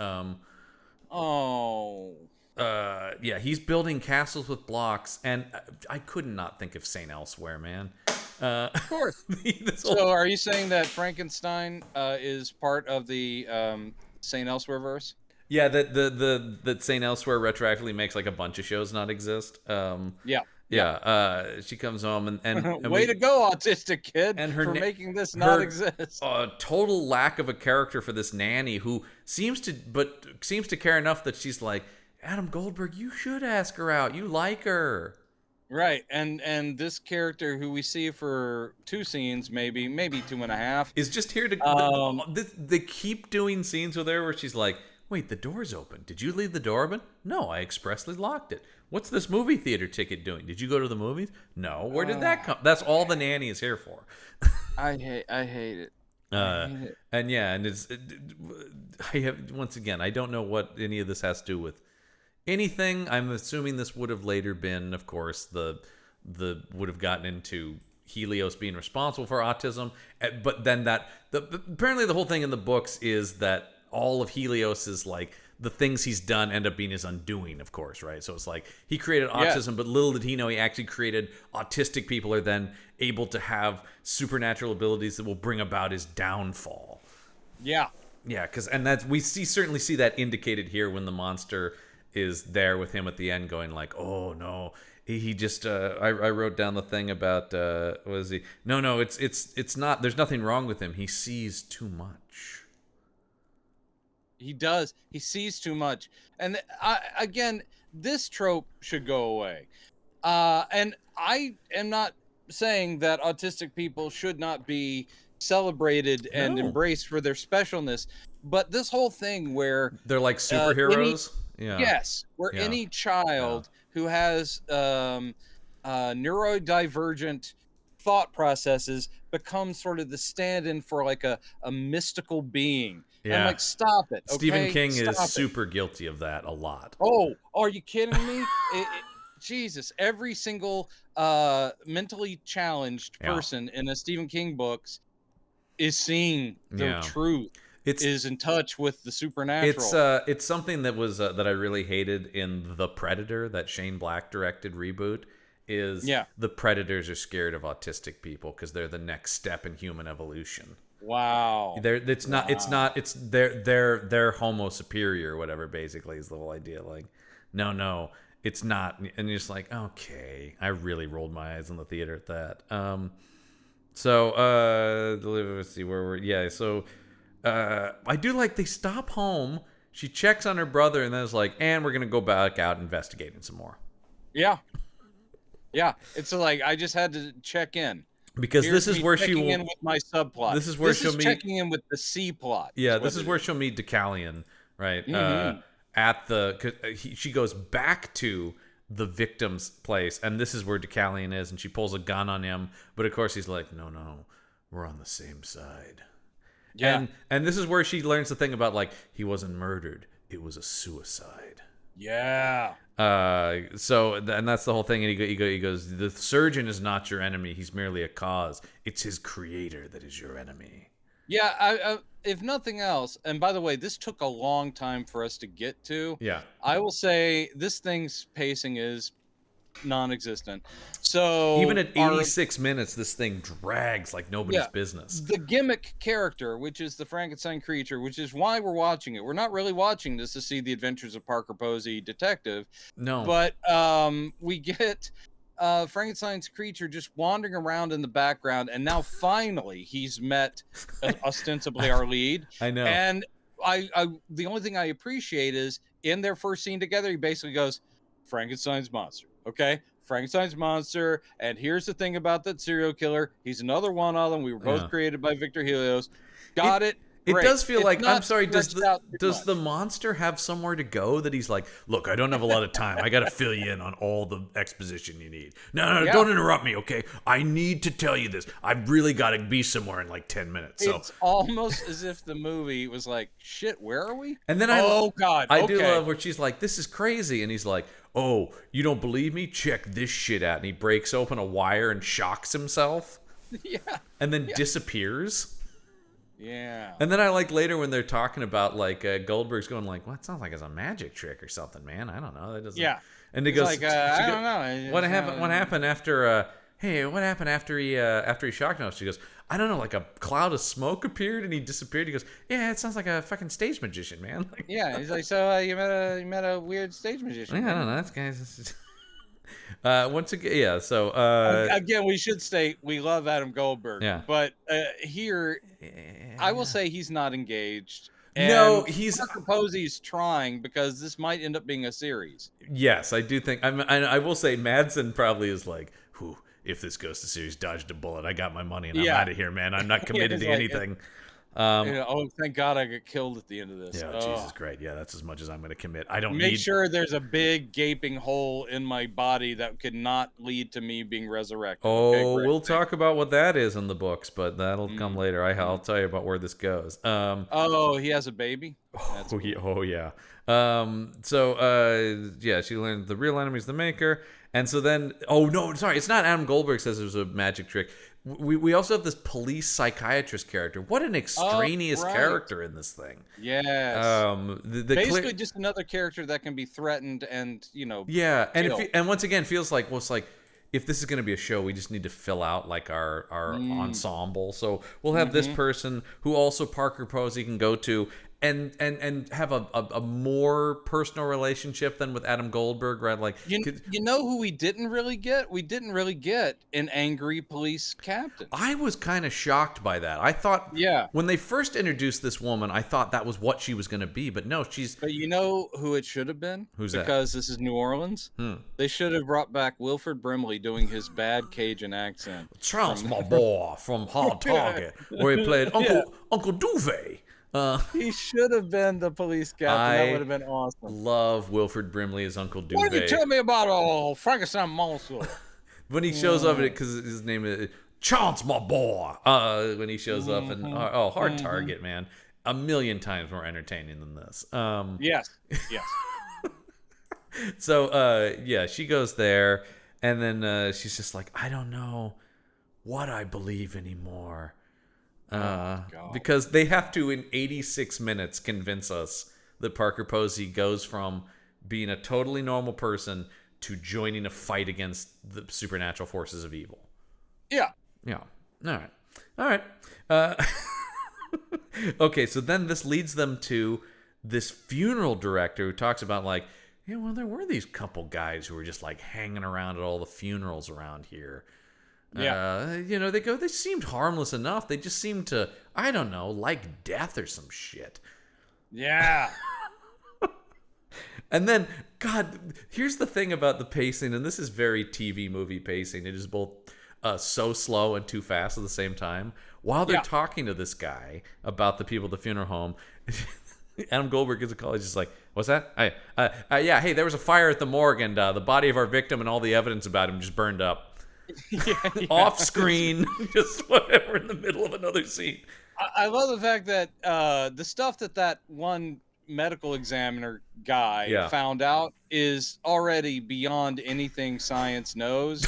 He's building castles with blocks, and I could not think of St. Elsewhere, man. Of course. So are you saying that Frankenstein is part of the St. Elsewhere verse? Yeah, that St. Elsewhere retroactively makes like a bunch of shows not exist. Yeah, she comes home and Way to go, autistic kid, and for making this her not exist. Total lack of a character for this nanny who seems to care enough that she's like, Adam Goldberg, you should ask her out. You like her. Right, and this character who we see for 2 scenes, maybe 2.5, is just here to. They keep doing scenes with her where she's like, "Wait, the door's open. Did you leave the door open? No, I expressly locked it. What's this movie theater ticket doing? Did you go to the movies? No. Where did that come? That's all the nanny is here for." I hate it. And yeah, and I have, once again, I don't know what any of this has to do with anything. I'm assuming this would have later been, of course, the would have gotten into Helios being responsible for autism, but then apparently the whole thing in the books is that all of Helios's, like, the things he's done end up being his undoing, of course, right? So it's like he created autism, but little did he know he actually created autistic people are then able to have supernatural abilities that will bring about his downfall. Yeah, because we certainly see that indicated here when the monster is there with him at the end, going like, "Oh no." He just I wrote down the thing about what is he? No, it's not. There's nothing wrong with him. He sees too much. he does. He sees too much, and again, this trope should go away. And I am not saying that autistic people should not be celebrated and embraced for their specialness, but this whole thing where they're like superheroes. Where any child who has neurodivergent thought processes becomes sort of the stand-in for like a mystical being. Yeah. I'm like, stop it. Okay? Stephen King is super guilty of that a lot. Oh, are you kidding me? Jesus, every single mentally challenged person in a Stephen King books is seeing the truth. Is in touch with the supernatural. It's something that was that I really hated in The Predator, that Shane Black directed reboot. The predators are scared of autistic people because they're the next step in human evolution. Wow. It's they're homo superior or whatever, basically, is the whole idea. Like, no, it's not. And you're just like, okay, I really rolled my eyes in the theater at that. Let's see where we're. So I do like they stop home. She checks on her brother and then is like, and we're gonna go back out investigating some more. Yeah. It's like I just had to check in. Because this is where checking in with my subplot. This is where she'll meet checking in with the C plot. Yeah, this is where she'll meet Deucalion, right? Mm-hmm. She goes back to the victim's place, and this is where Deucalion is, and she pulls a gun on him, but of course he's like, no, we're on the same side. Yeah, and this is where she learns the thing about, like, he wasn't murdered; it was a suicide. Yeah. And that's the whole thing. And he goes, the surgeon is not your enemy. He's merely a cause. It's his creator that is your enemy. Yeah. I if nothing else, and by the way, this took a long time for us to get to. Yeah. I will say this thing's pacing is non-existent. So even at 86 minutes, this thing drags like nobody's business. The gimmick character, which is the Frankenstein creature, which is why we're watching it. We're not really watching this to see the adventures of Parker Posey, detective. No. But we get Frankenstein's creature just wandering around in the background, and now finally he's met ostensibly our lead. I know. And I the only thing I appreciate is in their first scene together, he basically goes, Frankenstein's monster. Okay, Frankenstein's monster, and here's the thing about that serial killer. He's another one of them. We were both created by Victor Helios. Got it. It does feel like, I'm sorry, does the monster have somewhere to go that he's like, look, I don't have a lot of time. I got to fill you in on all the exposition you need. No, don't interrupt me, okay? I need to tell you this. I've really got to be somewhere in like 10 minutes. So it's almost as if the movie was like, shit, where are we? And then I do love where she's like, this is crazy. And he's like, oh, you don't believe me? Check this shit out. And he breaks open a wire and shocks himself. Yeah. And then disappears. Yeah. And then I like later when they're talking about like Goldberg's going like, well, it sounds like it's a magic trick or something, man. I don't know. That doesn't. Yeah. And he goes, like, I don't know. What happened after? Hey, what happened after he shocked him? She goes, I don't know. Like a cloud of smoke appeared and he disappeared. He goes, yeah, it sounds like a fucking stage magician, man. Like, yeah. He's like, so you met a weird stage magician. Yeah, I don't know. That guy's. Once again, yeah. So Again, we should state we love Adam Goldberg, yeah. but here I will say he's not engaged. No, And he's Parker Posey's trying because this might end up being a series. yes, I do think. I will say Madsen probably is like, whew, if this goes to series, dodged a bullet. I got my money and I'm out of here, man. I'm not committed to anything. Oh, thank God I got killed at the end of this. Yeah, Jesus, great. Yeah, that's as much as I'm going to commit. I don't Make sure there's a big gaping hole in my body that could not lead to me being resurrected. Oh, okay, we'll talk about what that is in the books, but that'll come later. I'll tell you about where this goes. Oh, he has a baby? That's cool. Yeah. Yeah, she learned the real enemy's the Maker. And so then, oh no, sorry, it's not Adam Goldberg says it was a magic trick. We also have this police psychiatrist character. What an extraneous character in this thing. Yes. Basically just another character that can be threatened and, yeah, and once again feels like, well, it's like, if this is going to be a show, we just need to fill out like our ensemble. So we'll have this person who also Parker Posey can go to and have a more personal relationship than with Adam Goldberg, right? Like you know who we didn't really get? We didn't really get an angry police captain. I was kind of shocked by that. I thought when they first introduced this woman, I thought that was what she was going to be, but no, she's. But you know who it should have been? Who's that? Because this is New Orleans. They should have brought back Wilford Brimley doing his bad Cajun accent. Charles, my boy from Hard Target, where he played Uncle Duvet. He should have been the police captain. That would have been awesome. Love Wilford Brimley as Uncle Duvet. Why did you tell me about Frankenstein monster? When he shows up, because his name is Chance, my boy. When he shows up, and Hard Target, man, a million times more entertaining than this. Yes. So she goes there, and then she's just like, I don't know what I believe anymore. Because they have to in 86 minutes convince us that Parker Posey goes from being a totally normal person to joining a fight against the supernatural forces of evil. Yeah. All right. Okay, so then this leads them to this funeral director who talks about like, well, there were these couple guys who were just like hanging around at all the funerals around here. Yeah. They seemed harmless enough. They just seemed to, I don't know, like death or some shit. Yeah. And then, God, here's the thing about the pacing, and this is very TV movie pacing. It is both so slow and too fast at the same time. While they're talking to this guy about the people at the funeral home, Adam Goldberg gets a call. He's just like, what's that? Hey, there was a fire at the morgue, and the body of our victim and all the evidence about him just burned up. Off screen, just whatever, in the middle of another scene. I love the fact that the stuff that one medical examiner guy found out is already beyond anything science knows.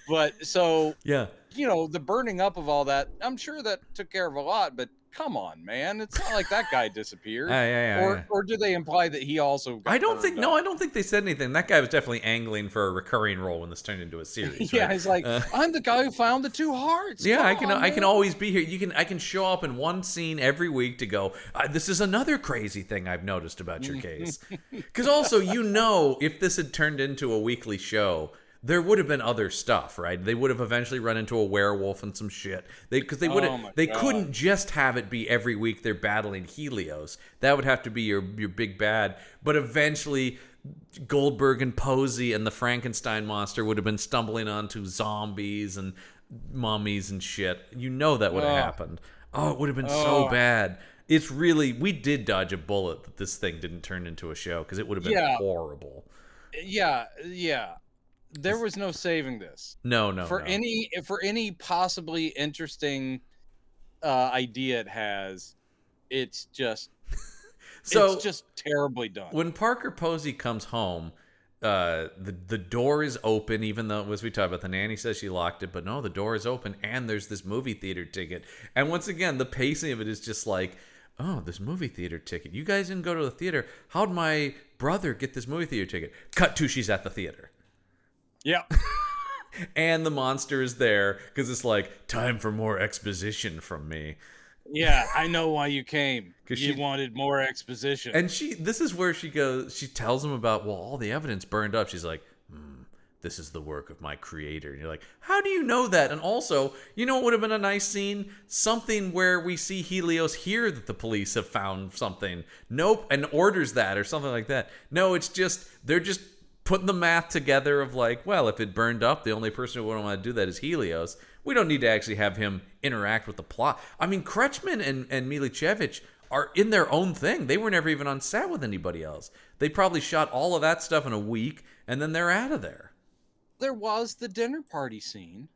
But so the burning up of all that, I'm sure that took care of a lot, but come on, man. It's not like that guy disappeared. Or do they imply that he also got I don't think they said anything. That guy was definitely angling for a recurring role when this turned into a series. Yeah, right? he's like, I'm the guy who found the two hearts. Yeah, I can always be here. I can show up in one scene every week to go, this is another crazy thing I've noticed about your case. Because also, if this had turned into a weekly show, there would have been other stuff, right? They would have eventually run into a werewolf and some shit. They couldn't just have it be every week they're battling Helios. That would have to be your big bad. But eventually, Goldberg and Posey and the Frankenstein monster would have been stumbling onto zombies and mummies and shit. That would have happened. Oh, it would have been so bad. It's really, we did dodge a bullet that this thing didn't turn into a show, because it would have been horrible. Yeah. There was no saving this. No. For any possibly interesting idea it has, it's just terribly done. When Parker Posey comes home, the door is open, even though, as we talked about, the nanny says she locked it, but no, the door is open, and there's this movie theater ticket. And once again, the pacing of it is just like, oh, this movie theater ticket. You guys didn't go to the theater. How'd my brother get this movie theater ticket? Cut to, she's at the theater. Yeah. And the monster is there because it's like, time for more exposition from me. Yeah, I know why you came. Because you wanted more exposition. And this is where she goes, she tells him about, well, all the evidence burned up. She's like, this is the work of my creator. And you're like, how do you know that? And also, you know what would have been a nice scene? Something where we see Helios hear that the police have found something. Nope, and orders that or something like that. No, it's just, they're just putting the math together of like, well, if it burned up, the only person who wouldn't want to do that is Helios. We don't need to actually have him interact with the plot. I mean, Kretschmann and Milichevich are in their own thing. They were never even on set with anybody else. They probably shot all of that stuff in a week, and then they're out of there. There was the dinner party scene.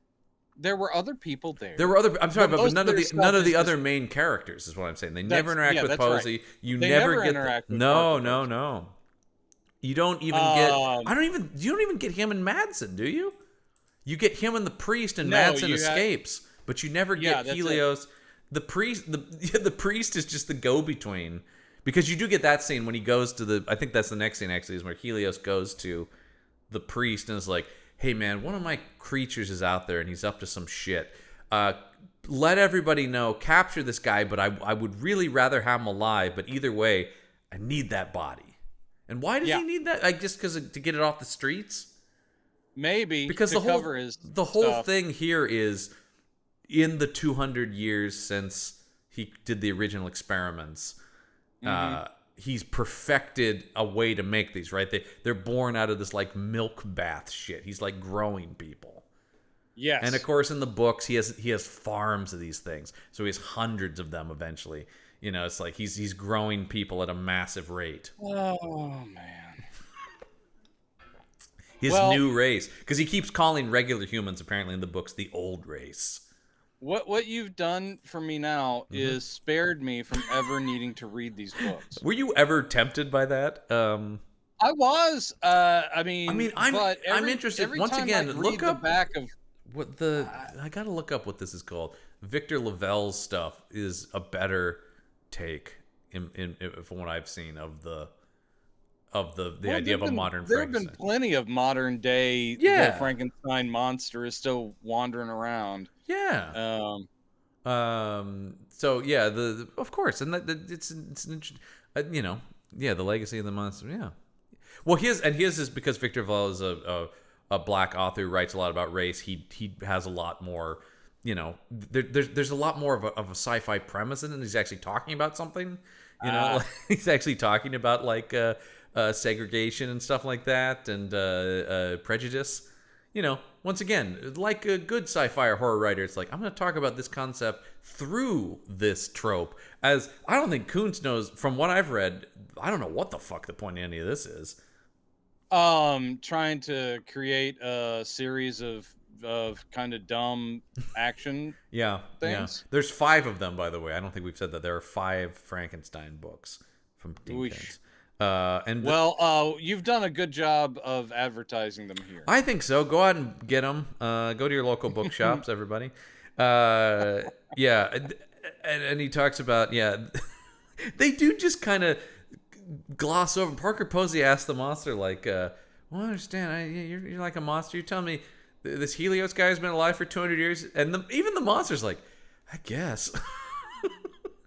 There were other people there. There were other. I'm sorry, but none of the other main characters is what I'm saying. They never interact with Posey. Right. You never get interact with no. You don't even get. You don't even get him and Madsen, do you? You get him and the priest, and Madsen escapes, but you never get Helios. The priest, the priest is just the go-between, because you do get that scene when he goes to the. I think that's the next scene actually, is where Helios goes to the priest and is like, "Hey man, one of my creatures is out there and he's up to some shit. Let everybody know, capture this guy, but I would really rather have him alive. But either way, I need that body." And why does he need that? Like, just because to get it off the streets? Maybe because the whole stuff. Thing here is, in the 200 years since he did the original experiments, he's perfected a way to make these, right? They're born out of this like milk bath shit. He's like growing people. Yes. And of course in the books he has farms of these things. So he has hundreds of them eventually. You know, it's like he's growing people at a massive rate. Oh man. His new race, because he keeps calling regular humans apparently in the books the old race. What you've done for me now is spared me from ever needing to read these books. Were you ever tempted by that? I was. I'm interested. Once again, look up the back of what the. I gotta look up what this is called. Victor Lavelle's stuff is a better take in from what I've seen of the idea of a modern Frankenstein. There have been plenty of modern day. The Frankenstein monster is still wandering around. Yeah. So yeah, of course, and it's you know, the legacy of the monster. Yeah. Well, his is because Victor Lavelle is a black author who writes a lot about race. He has a lot more. You know, there's a lot more of a sci-fi premise in it. He's actually talking about something. You know, like, he's actually talking about like segregation and stuff like that, and prejudice. You know, once again, like a good sci-fi or horror writer, it's like, I'm going to talk about this concept through this trope. As I don't think Koontz knows, from what I've read, I don't know what the fuck the point of any of this is. Trying to create a series of kind of dumb action things. Yeah. There's 5 of them, by the way. I don't think we've said that. There are 5 Frankenstein books from Dean Koontz. You've done a good job of advertising them here. I think so. Go out and get them. Go to your local bookshops, everybody. And he talks about, they do just kind of gloss over. Parker Posey asked the monster, like, well, I understand. You're like a monster. You're telling me this Helios guy has been alive for 200 years? And even the monster's like, I guess.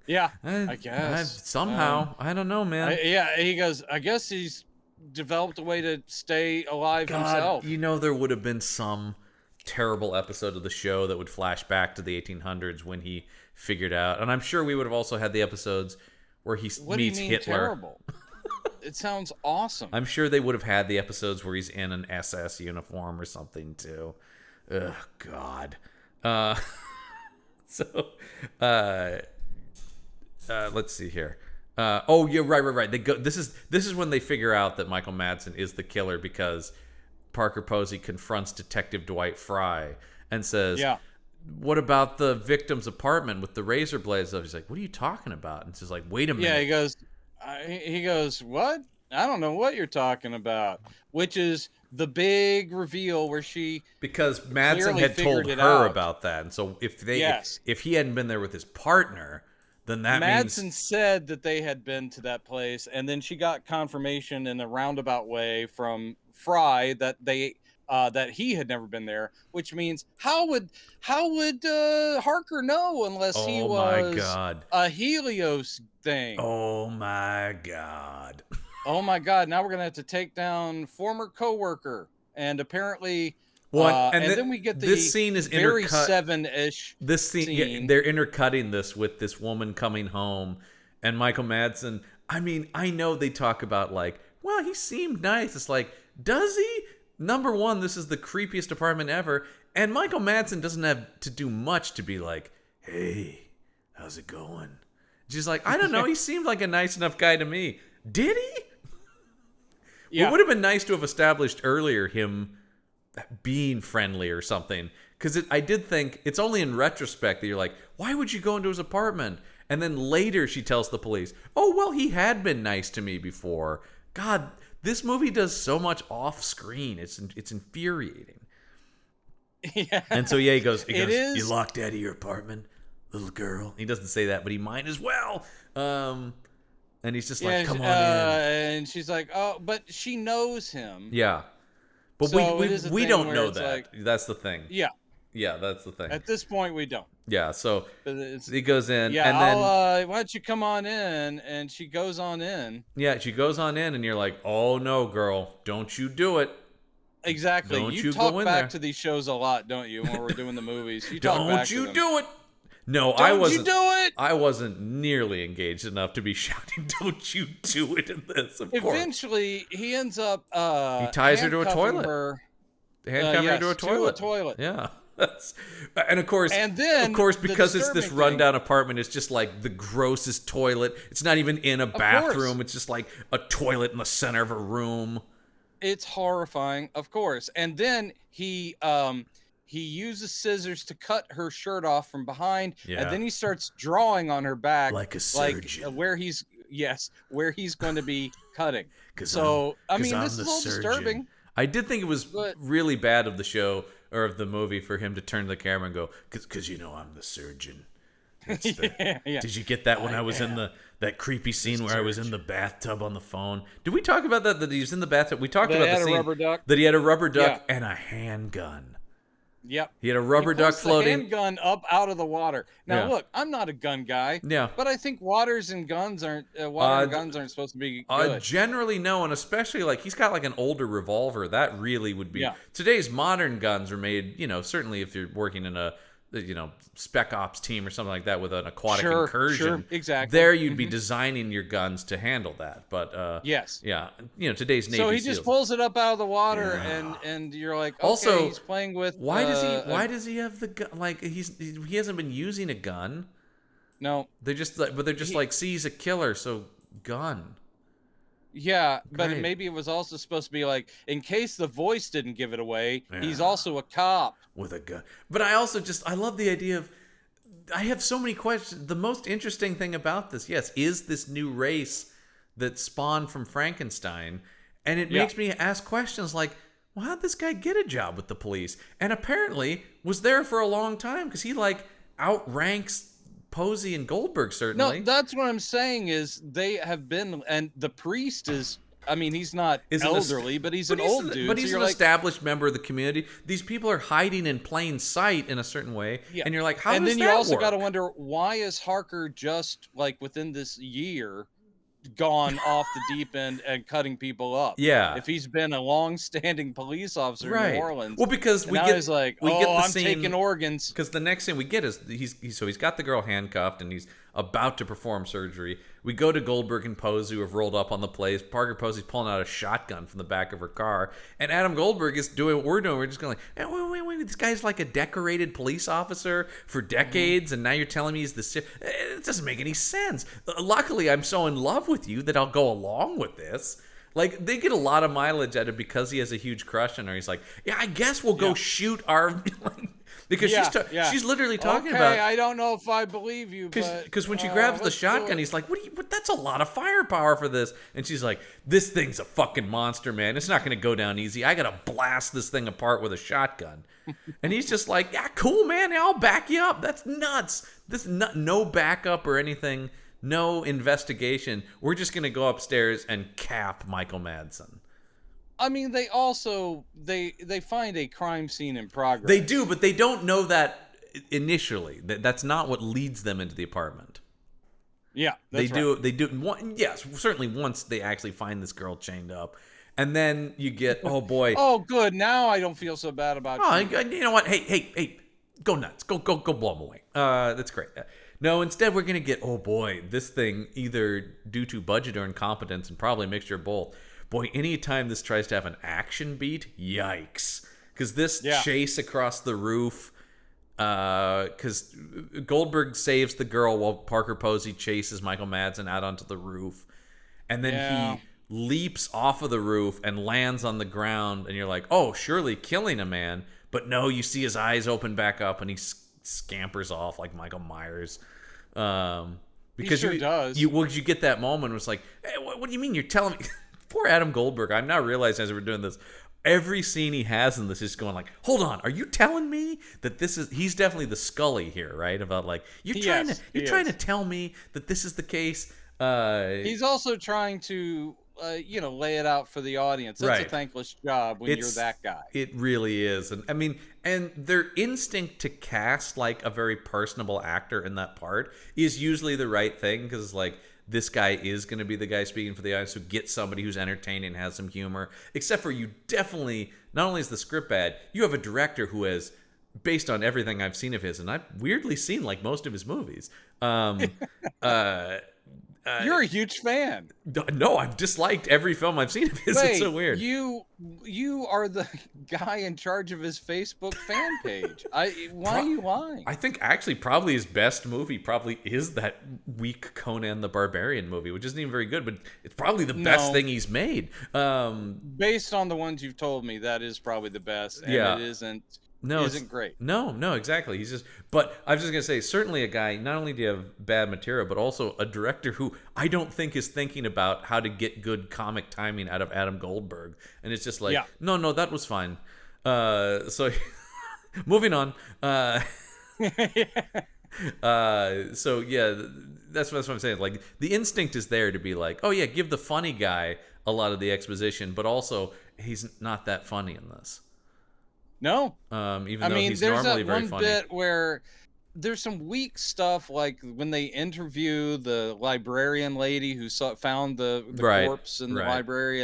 Yeah, I guess. Somehow. I don't know, man. He goes, I guess he's developed a way to stay alive himself. You know, there would have been some terrible episode of the show that would flash back to the 1800s when he figured out. And I'm sure we would have also had the episodes where he meets Hitler. Terrible? It sounds awesome. I'm sure they would have had the episodes where he's in an SS uniform or something, too. Ugh, God. Let's see here. Right. They go. This is when they figure out that Michael Madsen is the killer, because Parker Posey confronts Detective Dwight Fry and says, what about the victim's apartment with the razor blades? He's like, what are you talking about? And she's like, wait a minute. Yeah, he goes, what? I don't know what you're talking about. Which is the big reveal where because Madsen had told her about that, and so if he hadn't been there with his partner, then that Madsen said that they had been to that place, and then she got confirmation in a roundabout way from Fry that that he had never been there, which means how would Harker know unless he was a Helios thing? Oh my god. Oh my god, now we're gonna have to take down former coworker. and apparently, and then we get this scene is very intercut. 7-ish This scene, yeah, they're intercutting this with this woman coming home, and Michael Madsen. I mean, I know they talk about like, well, he seemed nice. It's like, does he? Number one, this is the creepiest apartment ever, and Michael Madsen doesn't have to do much to be like, hey, how's it going? She's like, I don't know. He seemed like a nice enough guy to me. Did he? Yeah. It would have been nice to have established earlier him being friendly or something. Because I did think, it's only in retrospect that you're like, why would you go into his apartment? And then later she tells the police, oh, well, he had been nice to me before. God, this movie does so much off screen. It's infuriating. Yeah. And so, yeah, he goes, you locked out of your apartment, little girl. He doesn't say that, but he might as well. And he's just like, come on in. And she's like, oh, but she knows him. Yeah. But so we don't know that. Like, that's the thing. Yeah. Yeah, that's the thing. At this point, we don't. Yeah, so he goes in. Yeah, and then, why don't you come on in? And she goes on in. Yeah, she goes on in, and you're like, oh, no, girl. Don't you do it. Exactly. You talk back to these shows a lot, don't you, when we're doing the movies? You talk back to them. Don't you do it. No, I wasn't. Don't you do it? I wasn't nearly engaged enough to be shouting, "Don't you do it!" in this. Eventually, he ends up. He ties her to a toilet. Handcuffing her to a toilet. Yeah, and of course, because it's this rundown apartment, it's just like the grossest toilet. It's not even in a bathroom. It's just like a toilet in the center of a room. It's horrifying, of course. And then he uses scissors to cut her shirt off from behind, and then he starts drawing on her back like a surgeon, where he's going to be cutting. So I mean, this is a little disturbing. I did think it was really bad of the show or of the movie for him to turn to the camera and go, because I'm the surgeon. Yeah. Did you get that when I was in that creepy scene where I was in the bathtub on the phone? Did we talk about that he was in the bathtub? We talked about the scene that he had a rubber duck and a handgun. Yep. He had a rubber duck floating. The handgun up out of the water. Now, look, I'm not a gun guy. Yeah. But I think water and guns aren't supposed to be good. Generally, no, and especially like he's got like an older revolver. That really would be. Yeah. Today's modern guns are made. Certainly if you're working in a spec ops team or something like that with an aquatic incursion. Sure, exactly. There you'd be designing your guns to handle that. But yes. Yeah. Today's Navy So he SEALs. just pulls it up out of the water and you're like, okay, also, he's playing with why does he have the gun? Like he hasn't been using a gun. No. They're just like, see, he's a killer, so gun. Yeah, but maybe it was also supposed to be like, in case the voice didn't give it away, he's also a cop. With a gun. But I also I love the idea of, I have so many questions. The most interesting thing about this, is this new race that spawned from Frankenstein. And it makes me ask questions like, well, how'd this guy get a job with the police? And apparently was there for a long time because he like outranks Posey and Goldberg, certainly. No, that's what I'm saying is they have been, and the priest is, I mean, he's not elderly, but he's an old dude. But he's an established member of the community. These people are hiding in plain sight in a certain way, and you're like, how does that work? And then you also got to wonder, why is Harker just, like, within this year gone off the deep end and cutting people up? Yeah. If he's been a long-standing police officer in New Orleans. Well, because he's like, I'm taking organs. Because the next thing we get is he's got the girl handcuffed and he's about to perform surgery. We go to Goldberg and Posey, who have rolled up on the place. Parker Posey's pulling out a shotgun from the back of her car, and Adam Goldberg is doing what we're doing. We're just going like, wait, this guy's like a decorated police officer for decades, and now you're telling me he's the... It doesn't make any sense. Luckily, I'm so in love with you that I'll go along with this. Like, they get a lot of mileage out of it because he has a huge crush on her. He's like, I guess we'll go shoot our... Because she's literally talking about... I don't know if I believe you, because when she grabs the shotgun, he's like, what? That's a lot of firepower for this. And she's like, this thing's a fucking monster, man. It's not going to go down easy. I got to blast this thing apart with a shotgun. And he's just like, yeah, cool, man. I'll back you up. That's nuts. No backup or anything. No investigation. We're just going to go upstairs and cap Michael Madsen. I mean, they also they find a crime scene in progress. They do, but they don't know that initially. That's not what leads them into the apartment. Yeah, they do. Yes, certainly once they actually find this girl chained up, And then you get, oh boy. Oh, good. Now I don't feel so bad about You know what? Hey, go nuts. Go blow them away. That's great. No, instead we're going to get, oh boy, this thing, either due to budget or incompetence and probably a mixture of both. Boy, anytime this tries to have an action beat, yikes. Because this chase across the roof, because Goldberg saves the girl while Parker Posey chases Michael Madsen out onto the roof. And then he leaps off of the roof and lands on the ground. And you're like, oh, surely killing a man. But no, you see his eyes open back up and he scampers off like Michael Myers. Because he sure does. You get that moment where it's like, hey, what do you mean you're telling me? Poor Adam Goldberg. I'm now realizing as we're doing this, every scene he has in this is going like, hold on, are you telling me that this is? He's definitely the Scully here, right? About like you're trying to tell me that this is the case. He's also trying to lay it out for the audience. It's a thankless job when you're that guy. It really is. And I mean, and their instinct to cast like a very personable actor in that part is usually the right thing, because like this guy is going to be the guy speaking for the audience, who gets somebody who's entertaining and has some humor. Except for you definitely, not only is the script bad, you have a director who has, based on everything I've seen of his, and I've weirdly seen like most of his movies, you're a huge fan. No, I've disliked every film I've seen of his. Wait, it's so weird. You are the guy in charge of his Facebook fan page. Why are you lying? I think actually probably his best movie probably is that weak Conan the Barbarian movie, which isn't even very good, but it's probably the best thing he's made. Based on the ones you've told me, that is probably the best, and it isn't great. No, exactly. He's just, but I was just gonna say, certainly a guy, not only do you have bad material, but also a director who I don't think is thinking about how to get good comic timing out of Adam Goldberg, and it's just like, no, that was fine. So moving on. So yeah, that's what I'm saying. Like the instinct is there to be like, oh yeah, give the funny guy a lot of the exposition, but also he's not that funny in this. No. Even though he's normally very funny. There's that one bit where there's some weak stuff, like when they interview the librarian lady who found the corpse in the library,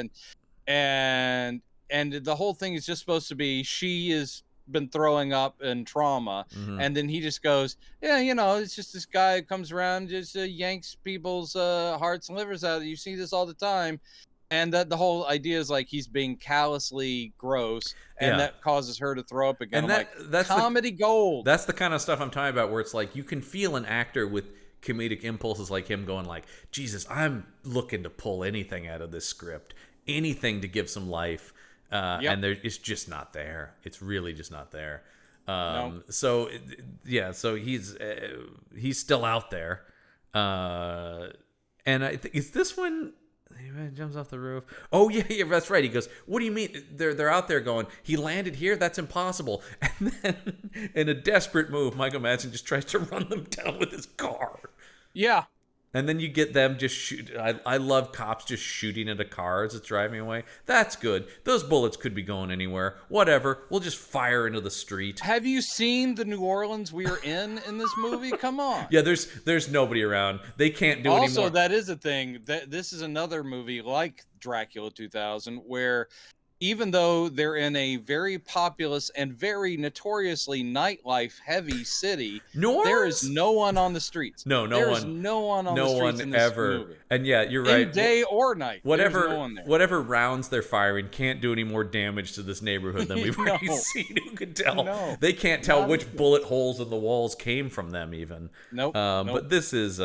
and the whole thing is just supposed to be she has been throwing up and trauma, and then he just goes, yeah, it's just this guy who comes around, just yanks people's hearts and livers out. You see this all the time. And that the whole idea is like he's being callously gross, and that causes her to throw up again. And that's comedy gold. That's the kind of stuff I'm talking about, where it's like you can feel an actor with comedic impulses like him going like, Jesus, I'm looking to pull anything out of this script, anything to give some life, and it's just not there. It's really just not there. No. So he's still out there, and I think is this one. He jumps off the roof. Oh yeah, that's right. He goes, "What do you mean? They're out there going, he landed here? That's impossible." And then, in a desperate move, Michael Madsen just tries to run them down with his car. Yeah. And then you get them just shoot. I love cops just shooting at a car as it's driving away. That's good. Those bullets could be going anywhere. Whatever. We'll just fire into the street. Have you seen the New Orleans we are in this movie? Come on. Yeah, there's nobody around. They can't do anymore. Also, that is a thing. This is another movie like Dracula 2000 where even though they're in a very populous and very notoriously nightlife heavy city, there is no one on the streets. There's no one on the streets in this ever. Movie. And yeah, you're right. In day or night. Whatever rounds they're firing can't do any more damage to this neighborhood than we've already seen. Who can tell? No. They can't tell which bullet holes in the walls came from them even. Nope. But this is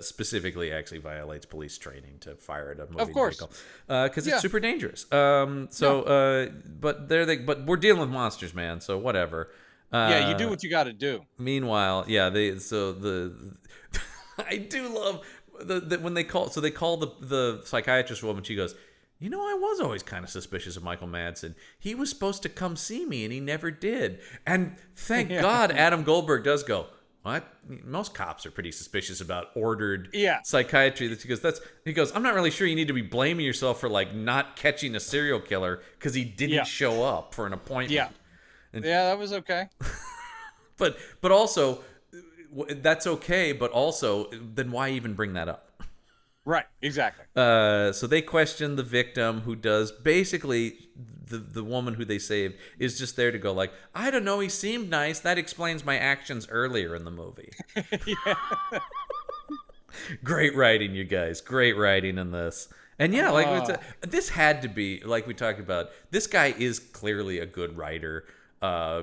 specifically actually violates police training to fire at a movie vehicle. Because it's super dangerous. But we're dealing with monsters, man. So whatever. You do what you got to do. Meanwhile, I do love when they call the psychiatrist woman. She goes, I was always kind of suspicious of Michael Madsen. He was supposed to come see me, and he never did. And thank God, Adam Goldberg does go, what? Most cops are pretty suspicious about ordered psychiatry. He goes, I'm not really sure you need to be blaming yourself for like not catching a serial killer because he didn't show up for an appointment. Yeah, that was okay. but also, that's okay. But also, then why even bring that up? Right, exactly. So they question the victim, who does basically the woman who they saved is just there to go like, I don't know, he seemed nice. That explains my actions earlier in the movie. Yeah. Great writing, you guys. Great writing in this. And yeah, this had to be, like we talked about, this guy is clearly a good writer.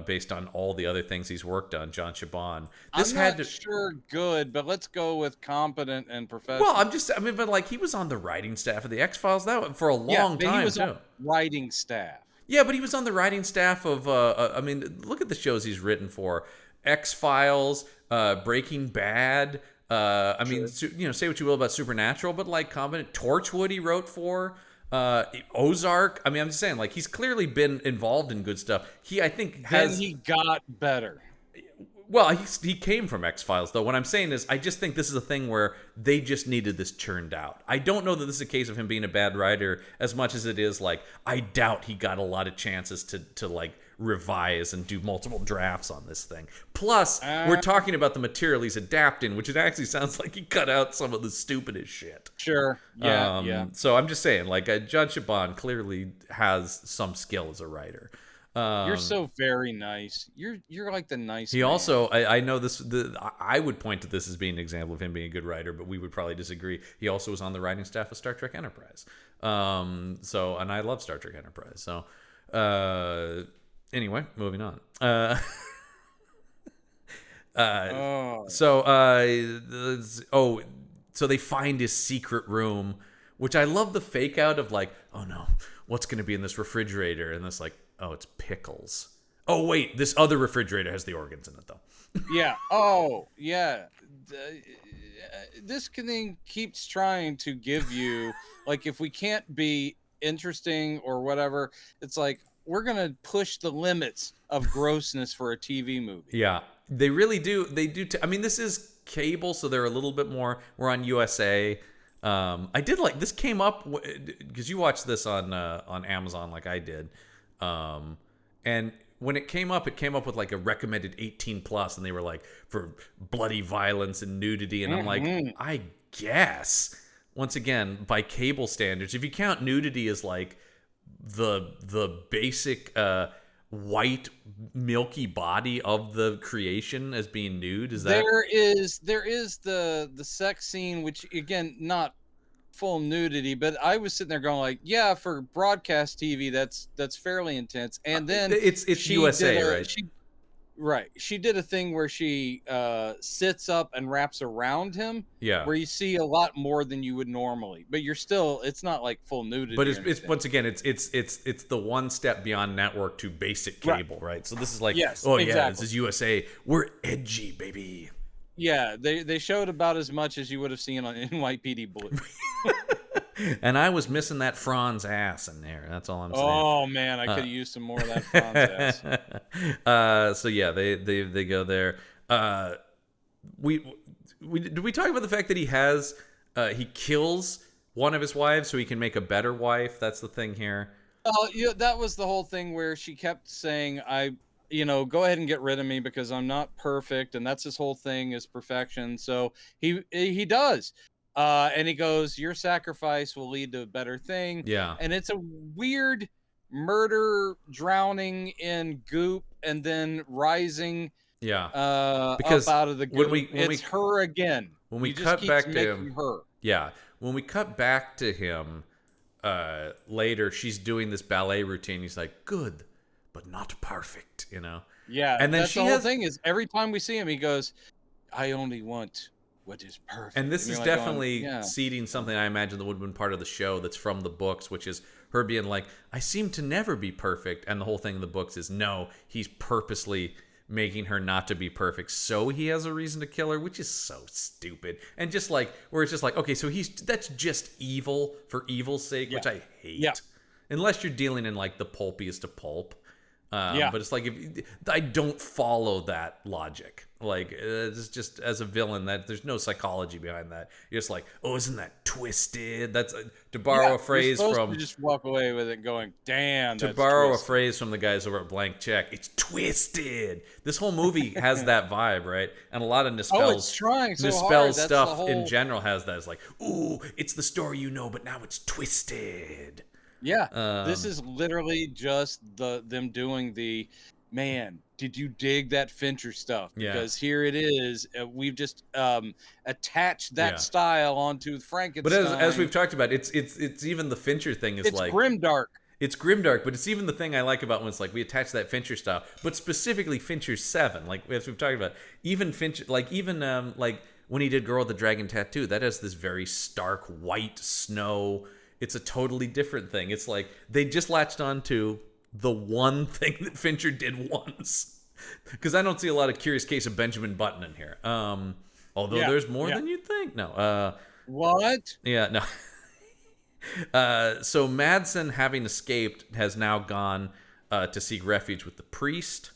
Based on all the other things he's worked on, John Chabon. I'm not sure good, but let's go with competent and professional. Well, but like he was on the writing staff of the X-Files for a long time he was too. on writing staff. Yeah, but he was on the writing staff of. Look at the shows he's written for: X-Files, Breaking Bad. Sure. Say what you will about Supernatural, but like competent. Torchwood he wrote for. Ozark. I mean, I'm just saying, like, he's clearly been involved in good stuff. Then he got better. Well, he came from X-Files, though. What I'm saying is, I just think this is a thing where they just needed this churned out. I don't know that this is a case of him being a bad writer as much as it is, like, I doubt he got a lot of chances to like, revise and do multiple drafts on this thing. Plus, we're talking about the material he's adapting, which it actually sounds like he cut out some of the stupidest shit. Sure. Yeah. So I'm just saying, like, John Chabon clearly has some skill as a writer. You're so very nice. You're like the nice. He man. also, I know this. I would point to this as being an example of him being a good writer, but we would probably disagree. He also was on the writing staff of Star Trek Enterprise. And I love Star Trek Enterprise. So, anyway, moving on. So they find his secret room, which I love the fake out of like, oh no, what's going to be in this refrigerator? And it's like, oh, it's pickles. Oh, wait, this other refrigerator has the organs in it, though. Yeah. Oh, yeah. This thing keeps trying to give you, like, if we can't be interesting or whatever, it's like, we're going to push the limits of grossness for a TV movie. Yeah, they really do. They do. This is cable, so they're a little bit more. We're on USA. I did like this came up because you watched this on Amazon like I did. And when it came up with like a recommended 18+, and they were like for bloody violence and nudity. And I'm like, I guess once again, by cable standards, if you count nudity as like the basic white milky body of the creation as being nude, is that there is the sex scene, which again, not full nudity, but I was sitting there going like, yeah, for broadcast TV that's fairly intense. And then it's USA, right? She did a thing where she sits up and wraps around him, where you see a lot more than you would normally, but it's not like full nudity. But it's once again, it's the one step beyond network to basic cable, right? So this is like, exactly. This is USA, we're edgy, baby. Yeah, they showed about as much as you would have seen on NYPD Blue. And I was missing that Franz ass in there. That's all I'm saying. Oh man, I could have used some more of that Franz ass. So yeah, they go there. Did we talk about the fact that he kills one of his wives so he can make a better wife? That's the thing here. Oh, yeah, that was the whole thing where she kept saying, go ahead and get rid of me because I'm not perfect, and that's his whole thing is perfection. So he does. And he goes, your sacrifice will lead to a better thing. Yeah. And it's a weird murder, drowning in goop, and then rising because up out of the goop. It's her again. When we cut back to him, when we cut back to him later, she's doing this ballet routine. He's like, good, but not perfect, Yeah. And then that's the whole thing is every time we see him, he goes, I only want what is perfect. And this is definitely seeding something I imagine that would have been part of the show that's from the books, which is her being like, I seem to never be perfect. And the whole thing in the books is, no, he's purposely making her not to be perfect so he has a reason to kill her, which is so stupid. And just like, where it's just like, okay, so that's just evil for evil's sake, which I hate. Yeah. Unless you're dealing in like the pulpiest of pulp. But it's like, I don't follow that logic. Like, it's just, as a villain, that there's no psychology behind that. You're just like, oh, isn't that twisted? That's to borrow a phrase from. To just walk away with it, going, "Damn." To borrow a phrase from the guys over at Blank Check, it's twisted. This whole movie has that vibe, right? And a lot of it's trying so hard. Stuff in general has that. It's like, ooh, it's the story you know, but now it's twisted. Yeah, this is literally just them doing the, man, did you dig that Fincher stuff? Because here it is. We've just attached that style onto Frankenstein. But as we've talked about, it's even the Fincher thing is like grimdark. It's grimdark, but it's even the thing I like about when it's like we attach that Fincher style, but specifically Fincher's 7. Like, as we've talked about, even Fincher, like when he did Girl with the Dragon Tattoo, that has this very stark white snow. It's a totally different thing. It's like they just latched on to the one thing that Fincher did once. Because I don't see a lot of Curious Case of Benjamin Button in here. Although there's more than you'd think. No. What? Yeah, no. So Madsen, having escaped, has now gone to seek refuge with the priest.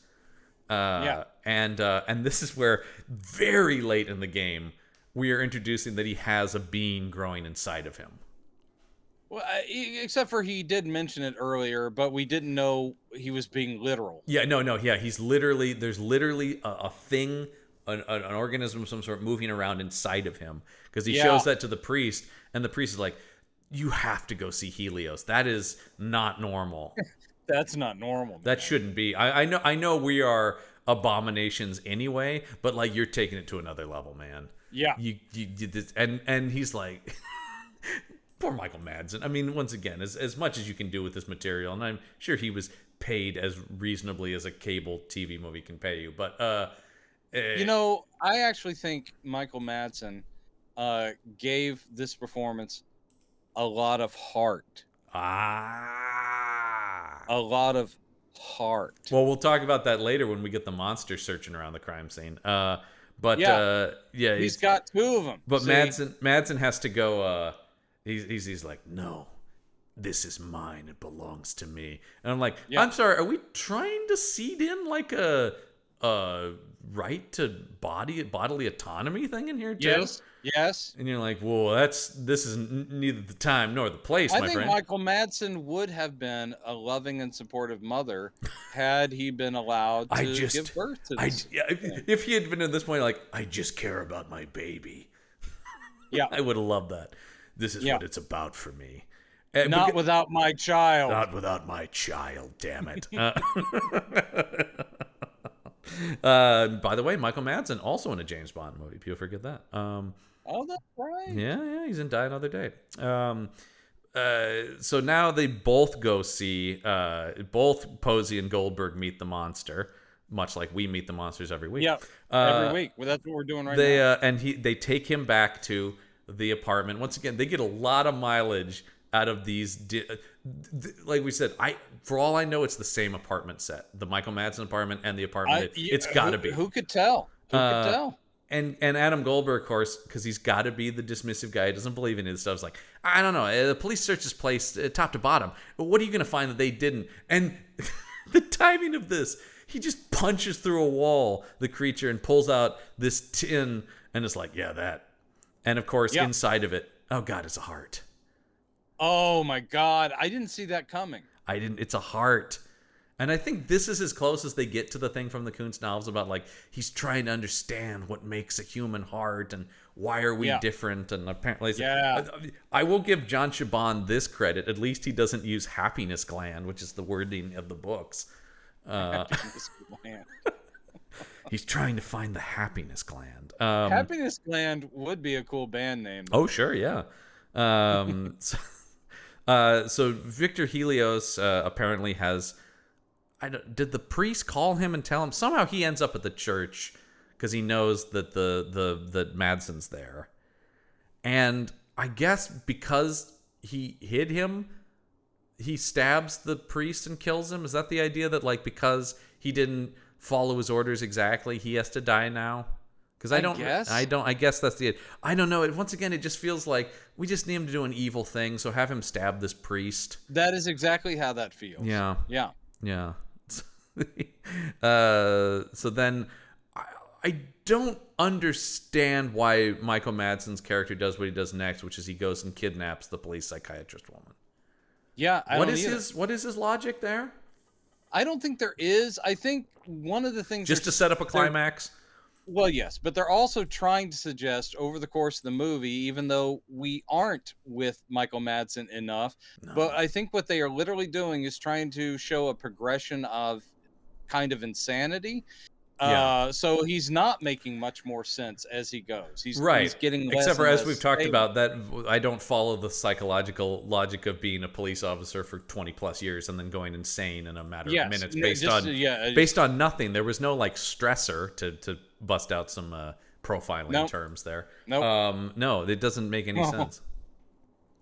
And this is where, very late in the game, we are introducing that he has a being growing inside of him. Well, except for he did mention it earlier, but we didn't know he was being literal. Yeah, no, he's literally, there's literally a thing, an organism of some sort moving around inside of him. Because he shows that to the priest, and the priest is like, you have to go see Helios. That is not normal. That's not normal, man. That shouldn't be. I know we are abominations anyway, but like, you're taking it to another level, man. Yeah. You did this, and he's like, poor Michael Madsen. I mean, once again, as much as you can do with this material, and I'm sure he was paid as reasonably as a cable TV movie can pay you, but I actually think Michael Madsen gave this performance a lot of heart. A lot of heart. Well, we'll talk about that later when we get the monster searching around the crime scene. He's got 2 of them. But Madsen has to go. He's like, no, this is mine. It belongs to me. And I'm like, I'm sorry. Are we trying to seed in like a right to bodily autonomy thing in here too? Yes. And you're like, well, this is neither the time nor the place, my friend. I think Michael Madsen would have been a loving and supportive mother had he been allowed to give birth to this. If he had been at this point, like, I just care about my baby. Yeah. I would have loved that. This is what it's about for me. Not without my child. Not without my child, damn it. By the way, Michael Madsen also in a James Bond movie. People forget that. That's right. Yeah, he's in Die Another Day. So now they both go see, both Posey and Goldberg meet the monster, much like we meet the monsters every week. Yeah, every week. Well, that's what we're doing right now. And they take him back to the apartment. Once again, they get a lot of mileage out of these. Like we said, for all I know, it's the same apartment set. The Michael Madsen apartment and the apartment. It's got to be. Who could tell? Who could tell? And Adam Goldberg, of course, because he's got to be the dismissive guy who doesn't believe in his stuff. Is like, I don't know. The police searched his place top to bottom. But what are you going to find that they didn't? And the timing of this, he just punches through a wall, the creature, and pulls out this tin, and it's like, yeah, that. And of course, inside of it, oh God, it's a heart. Oh my God, I didn't see that coming. I didn't. It's a heart. And I think this is as close as they get to the thing from the Koontz novels about, like, he's trying to understand what makes a human heart and why are we different. And apparently, I will give John Chabon this credit. At least he doesn't use happiness gland, which is the wording of the books. He's trying to find the happiness gland. Happiness Gland would be a cool band name. Oh, sure, yeah. So Victor Helios apparently has... did the priest call him and tell him? Somehow he ends up at the church because he knows that that Madsen's there. And I guess because he hid him, he stabs the priest and kills him. Is that the idea, that like because he didn't follow his orders exactly, he has to die now? Because I guess that's the... I don't know. Once again, it just feels like we just need him to do an evil thing, so have him stab this priest. That is exactly how that feels. Yeah. Yeah. Yeah. So then I don't understand why Michael Madsen's character does what he does next, which is he goes and kidnaps the police psychiatrist woman. Yeah, What is his logic there? I don't think there is. I think one of the things just to set up a climax. Well, yes, but they're also trying to suggest over the course of the movie, even though we aren't with Michael Madsen enough, but I think what they are literally doing is trying to show a progression of kind of insanity. So he's not making much more sense as he goes. He's getting less except for, and as less we've talked stable. about, that I don't follow the psychological logic of being a police officer for 20 plus years and then going insane in a matter of minutes based on nothing. There was no like stressor to bust out some profiling terms there. No, it doesn't make any sense.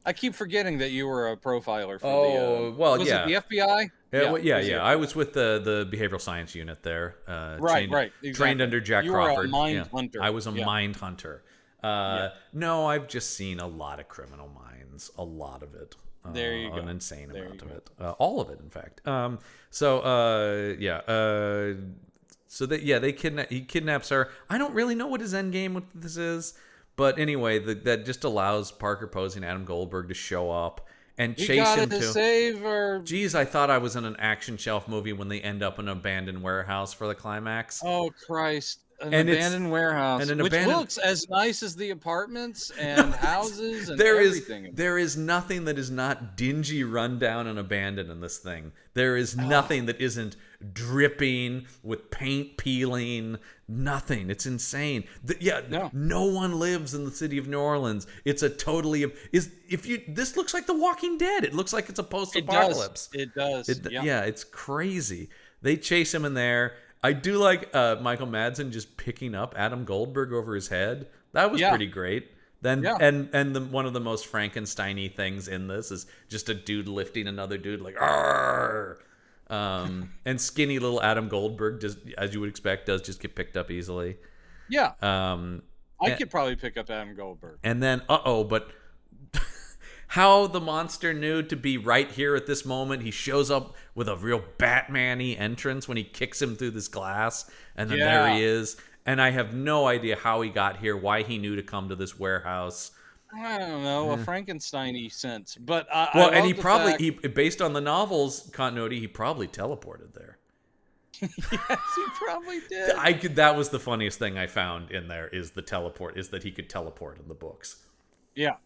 I keep forgetting that you were a profiler for it the FBI? Yeah. I was with the behavioral science unit there. Exactly. Trained under Jack Crawford. You were a mind hunter. I was a mind hunter. No, I've just seen a lot of Criminal Minds. A lot of it. There you go. An insane amount of it. All of it, in fact. He kidnaps her. I don't really know what his end game with this is. But anyway, that just allows Parker Posey and Adam Goldberg to show up and chase him to save her. Geez, I thought I was in an action shelf movie when they end up in an abandoned warehouse for the climax. Oh, Christ. An abandoned warehouse, which looks as nice as the apartments and houses and everything. There is nothing that is not dingy, rundown, and abandoned in this thing. There is nothing that isn't dripping with paint peeling. Nothing. It's insane. No one lives in the city of New Orleans. It's a totally this looks like The Walking Dead. It looks like it's a post-apocalypse. It does. Yeah, it's crazy. They chase him in there. I do like Michael Madsen just picking up Adam Goldberg over his head. That was pretty great. Then one of the most Frankenstein-y things in this is just a dude lifting another dude like arr. And skinny little Adam Goldberg, just as you would expect, does just get picked up easily. Yeah. I could probably pick up Adam Goldberg. And then but how the monster knew to be right here at this moment. He shows up with a real Batman-y entrance when he kicks him through this glass, and then there he is. And I have no idea how he got here, why he knew to come to this warehouse. I don't know, a Frankenstein-y sense. But he based on the novel's continuity, he probably teleported there. Yes, he probably did. That was the funniest thing I found in there is the teleport, is that he could teleport in the books. Yeah.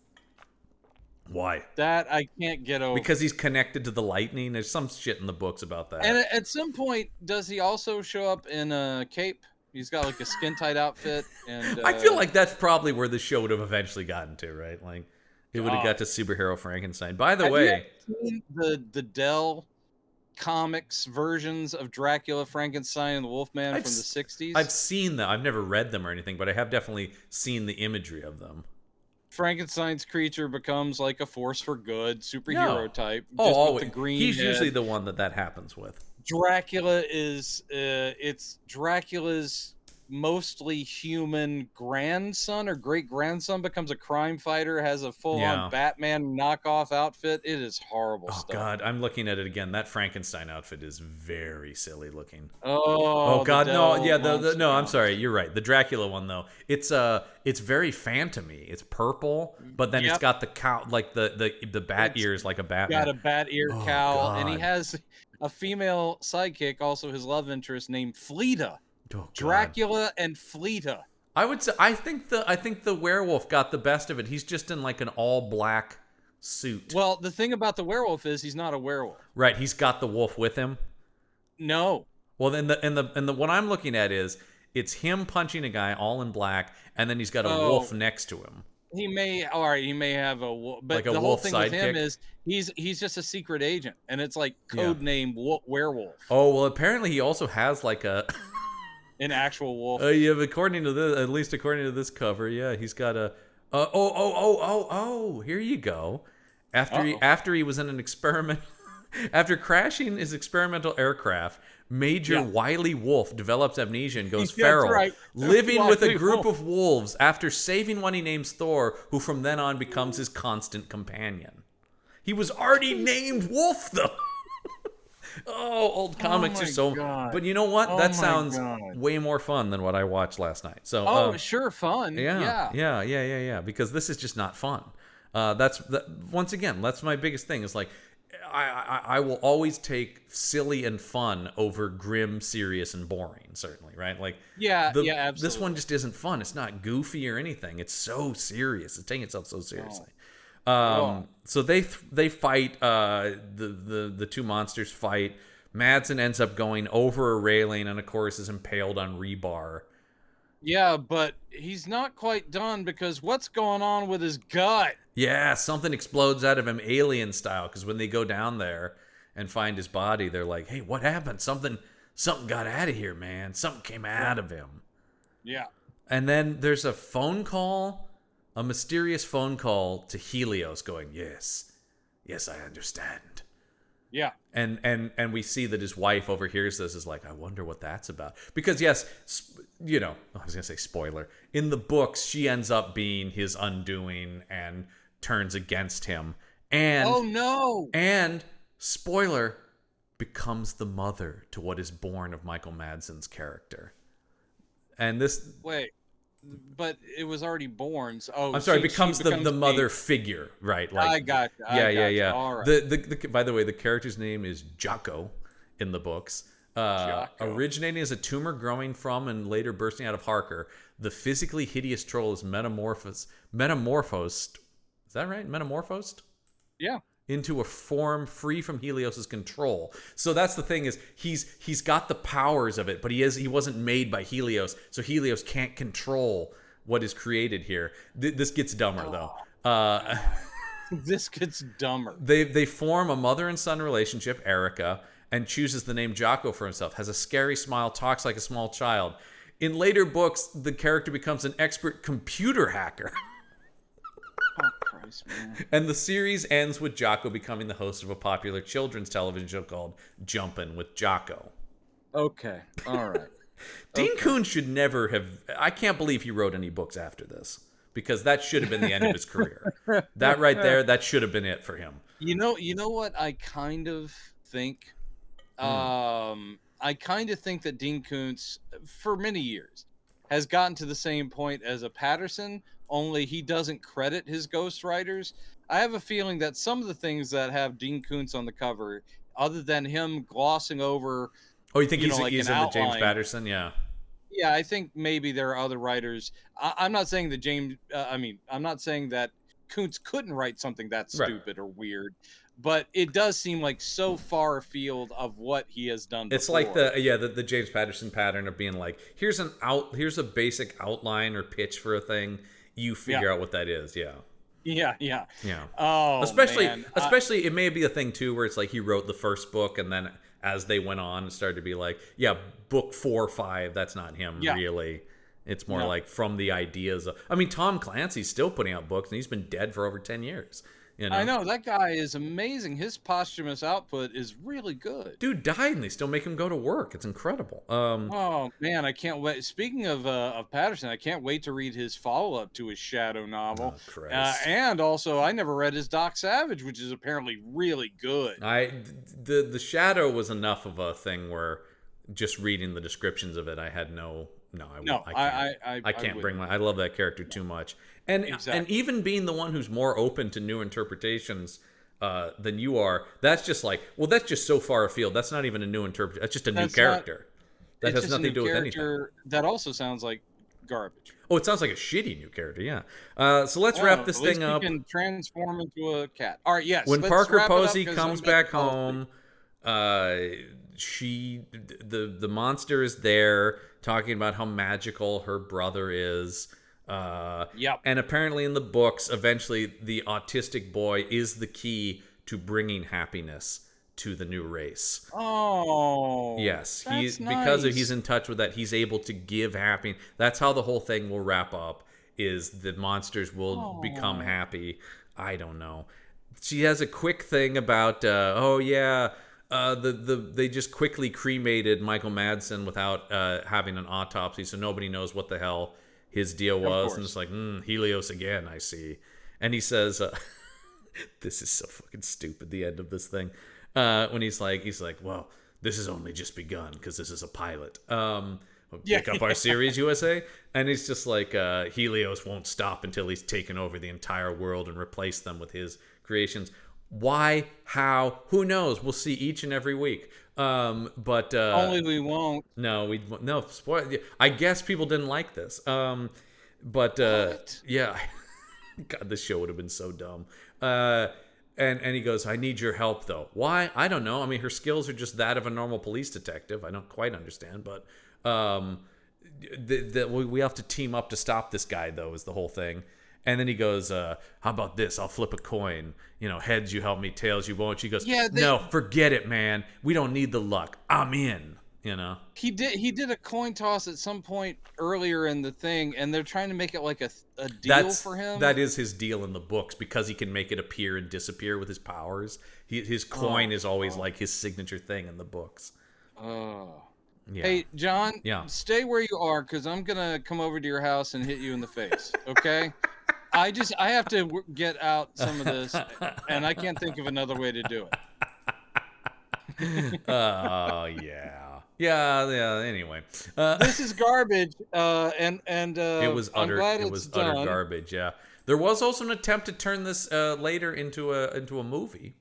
Why? That I can't get over. Because he's connected to the lightning. There's some shit in the books about that. And at some point, does he also show up in a cape? He's got like a skin-tight outfit. And I feel like that's probably where the show would have eventually gotten to, right? Like, it would have got to superhero Frankenstein. By the way, you seen the Dell Comics versions of Dracula, Frankenstein, and the Wolfman from the 60s? I've seen them. I've never read them or anything, but I have definitely seen the imagery of them. Frankenstein's creature becomes like a force for good, superhero type. With the green he's head. Usually the one that happens with. Dracula is it's Dracula's mostly human grandson or great grandson becomes a crime fighter, has a full-on Batman knockoff outfit. It is horrible stuff. Oh God, I'm looking at it again. That Frankenstein outfit is very silly looking. Oh God, no, yeah, no, I'm sorry, you're right. The Dracula one though, it's very phantom-y. It's purple, but then it's got the cow, like the bat ears, like a Batman. Got a bat ear cowl, and he has a female sidekick, also his love interest, named Fleeta. Dracula and Fleeta. I would say I think the werewolf got the best of it. He's just in like an all black suit. Well, the thing about the werewolf is he's not a werewolf. Right, he's got the wolf with him. No. Well, then the what I'm looking at is it's him punching a guy all in black, and then he's got a wolf next to him. He may have a wolf, but like the whole thing with him is he's just a secret agent, and it's like code name werewolf. Oh well, apparently he also has like an actual wolf. Yeah, according to this, at least according to this cover, he's got a. Here you go. After he was in an experiment, after crashing his experimental aircraft, Major Wily Wolf develops amnesia and goes feral, living with a group of wolves after saving one he names Thor, who from then on becomes his constant companion. He was already named Wolf, though. Oh, old Oh comics are my so. god. But you know what? Oh That my sounds god. way more fun than what I watched last night. So, Oh, sure, fun. yeah, Yeah. yeah, yeah, yeah, yeah. Because this is just not fun. Once again, that's my biggest thing. Is like, I will always take silly and fun over grim, serious, and boring. Certainly, right? Like, Yeah, yeah, this one absolutely. just isn't fun. It's not goofy or anything. It's so serious. It's taking itself so seriously. Oh. So they fight. The two monsters fight. Madsen ends up going over a railing and, of course, is impaled on rebar. Yeah, but he's not quite done because what's going on with his gut? Yeah, something explodes out of him, alien style. Because when they go down there and find his body, they're like, "Hey, what happened? Something got out of here, man. Something came out of him." Yeah. And then there's a phone call, a mysterious phone call to Helios, going, "Yes, yes, I understand." Yeah. And we see that his wife overhears this, is like, I wonder what that's about. Because yes, I was gonna say spoiler. In the books, she ends up being his undoing and turns against him. Oh no. And spoiler, becomes the mother to what is born of Michael Madsen's character. And this, Wait. But it was already born. So, oh, I'm sorry, she becomes the mother figure, right? Like, I got you. yeah. All right. The by the way, the character's name is Jocko in the books. Jocko. Originating as a tumor growing from and later bursting out of Harker, the physically hideous troll is metamorphosed. Is that right? Metamorphosed? Yeah. Into a form free from Helios's control. So that's the thing, is he's got the powers of it, but he wasn't made by Helios, so Helios can't control what is created here. This gets dumber though. This gets dumber. They form a mother and son relationship, Erica, and chooses the name Jocko for himself. Has a scary smile, talks like a small child. In later books, the character becomes an expert computer hacker. Oh Christ, man. And the series ends with Jocko becoming the host of a popular children's television show called Jumpin' with Jocko. Okay. All right. Dean Koontz should never have... I can't believe he wrote any books after this, because that should have been the end of his career. That right there, that should have been it for him. You know what I kind of think? I kind of think that Dean Koontz, for many years, has gotten to the same point as a Patterson, only he doesn't credit his ghostwriters. I have a feeling that some of the things that have Dean Koontz on the cover, other than him glossing over, Oh, you think he's like in an the James outline. Patterson? Yeah. Yeah, I think maybe there are other writers. I'm not saying that I'm not saying that Koontz couldn't write something that Right. stupid or weird, but it does seem like so far afield of what he has done before. It's like the James Patterson pattern of being like, here's a basic outline or pitch for a thing. You figure out what that is. Yeah. Yeah. Yeah. Oh, especially man. it may be a thing too where it's like he wrote the first book, and then as they went on, it started to be like, yeah, book 4 or 5, that's not him really. It's more like from the ideas of, I mean, Tom Clancy's still putting out books, and he's been dead for over 10 years. You know? I know, that guy is amazing. His posthumous output is really good. Dude died, and they still make him go to work. It's incredible. Oh man, I can't wait. Speaking of Patterson, I can't wait to read his follow-up to his Shadow novel. Oh, Christ. And also, I never read his Doc Savage, which is apparently really good. The Shadow was enough of a thing where just reading the descriptions of it, I had I can't bring my. I love that character too much, and even being the one who's more open to new interpretations than you are, that's just like, well, that's just so far afield. That's not even a new interpretation. That's just a new character. That has nothing to do with anything. That also sounds like garbage. Oh, it sounds like a shitty new character. Yeah. So let's wrap this thing up. He can transform into a cat. All right. Yes. When let's Parker wrap it up, Posey 'cause comes I'm back getting home, the monster is there talking about how magical her brother is. Yep. And apparently in the books, eventually the autistic boy is the key to bringing happiness to the new race. Oh. Yes, that's because nice. he's in touch with that, he's able to give happiness. That's how the whole thing will wrap up, is the monsters will become happy. I don't know. She has a quick thing about they just quickly cremated Michael Madsen without having an autopsy, so nobody knows what the hell his deal was. And it's like, Helios again, I see. And he says, this is so fucking stupid, the end of this thing. when he's like, well, this has only just begun because this is a pilot. Yeah. Pick up our series, USA. And he's just like, Helios won't stop until he's taken over the entire world and replaced them with his creations. Why? How? Who knows? We'll see each and every week. But Only we won't. no. Spoil. I guess people didn't like this. But What? yeah, God, this show would have been so dumb. And he goes, I need your help though. Why? I don't know. I mean, her skills are just that of a normal police detective. I don't quite understand, but we have to team up to stop this guy though, is the whole thing. And then he goes, how about this? I'll flip a coin. Heads you help me, tails you won't. She goes, no, forget it, man. We don't need the luck. I'm in. He did a coin toss at some point earlier in the thing, and they're trying to make it like a deal for him. That is his deal in the books, because he can make it appear and disappear with his powers. His coin is always like his signature thing in the books. Oh. Yeah. Hey, John, Yeah. stay where you are, because I'm going to come over to your house and hit you in the face, okay? I have to get out some of this, and I can't think of another way to do it. Oh, yeah. Yeah, anyway. This is garbage, and it was utter garbage, yeah. There was also an attempt to turn this later into a movie.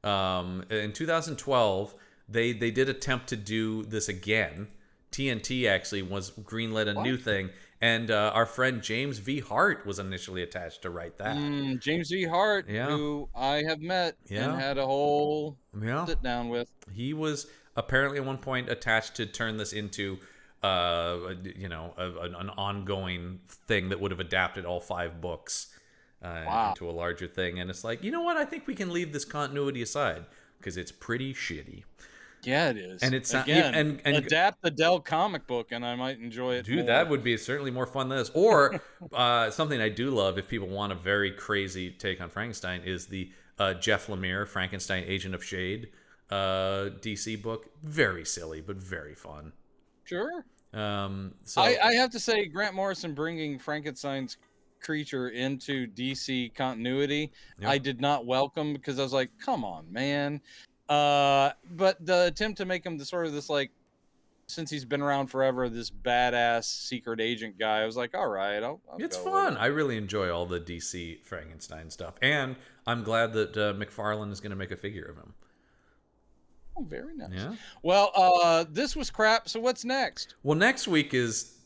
In 2012, they did attempt to do this again. TNT actually was greenlit a new thing, and our friend James V. Hart was initially attached to write that. James V. Hart, who I have met and had a whole sit down with. He was apparently at one point attached to turn this into an ongoing thing that would have adapted all 5 books into a larger thing. And it's like, you know what? I think we can leave this continuity aside because it's pretty shitty. Yeah, it is. And it's and adapt the Dell comic book, and I might enjoy it. Dude, more. That would be certainly more fun than this. Or something I do love, if people want a very crazy take on Frankenstein, is the Jeff Lemire Frankenstein Agent of Shade DC book. Very silly, but very fun. Sure. So I have to say, Grant Morrison bringing Frankenstein's creature into DC continuity, I did not welcome, because I was like, come on, man. But the attempt to make him the sort of this, like, since he's been around forever, this badass secret agent guy, I was like, all right, I'll it's fun. I really enjoy all the DC Frankenstein stuff, and I'm glad that McFarlane is going to make a figure of him. Oh, very nice. Yeah. Well, this was crap. So what's next? Well, next week is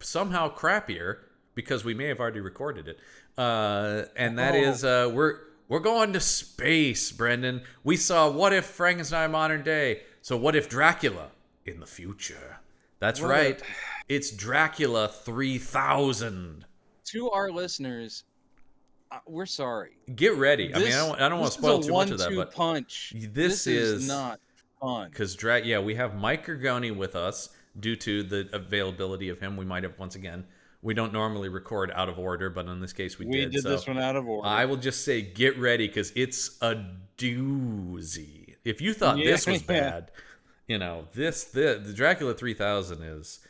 somehow crappier, because we may have already recorded it, and that is we're going to space, Brendan. We saw What If Frankenstein Modern Day. So what if Dracula in the future? That's right. It's Dracula 3000. To our listeners, we're sorry. Get ready. I don't want to spoil too much of that, but punch. This is not fun. Because we have Mike Gergoni with us due to the availability of him. We might have once again. We don't normally record out of order, but in this case we did. We did this one out of order. I will just say, get ready, because it's a doozy. If you thought this was bad, the Dracula 3000 is,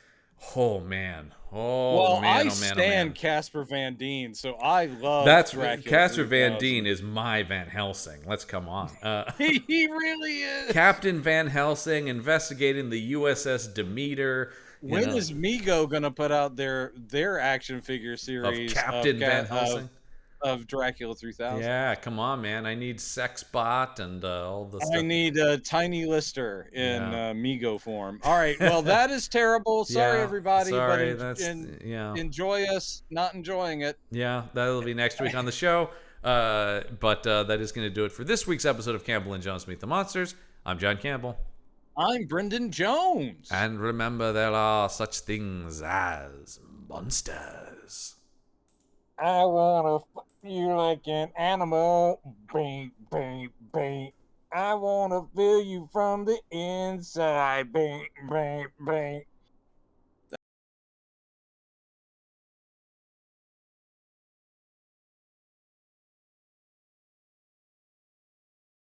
oh man. I stand Casper Van Dien, so I love Dracula. Casper Van Dien is my Van Helsing. Let's come on. He really is. Captain Van Helsing investigating the USS Demeter. When is Mego gonna put out their action figure series of Captain Van Helsing of Dracula 3000? Yeah, come on, man! I need Sexbot and all the stuff. I need a Tiny Lister in Mego form. All right, well that is terrible. Sorry, everybody. Sorry, but enjoy us not enjoying it. Yeah, that'll be next week on the show. But that is going to do it for this week's episode of Campbell and Jones Meet the Monsters. I'm John Campbell. I'm Brendan Jones. And remember, there are such things as monsters. I wanna fuck you like an animal. Bing, bing, bing. I wanna feel you from the inside. Bing, bing, bing.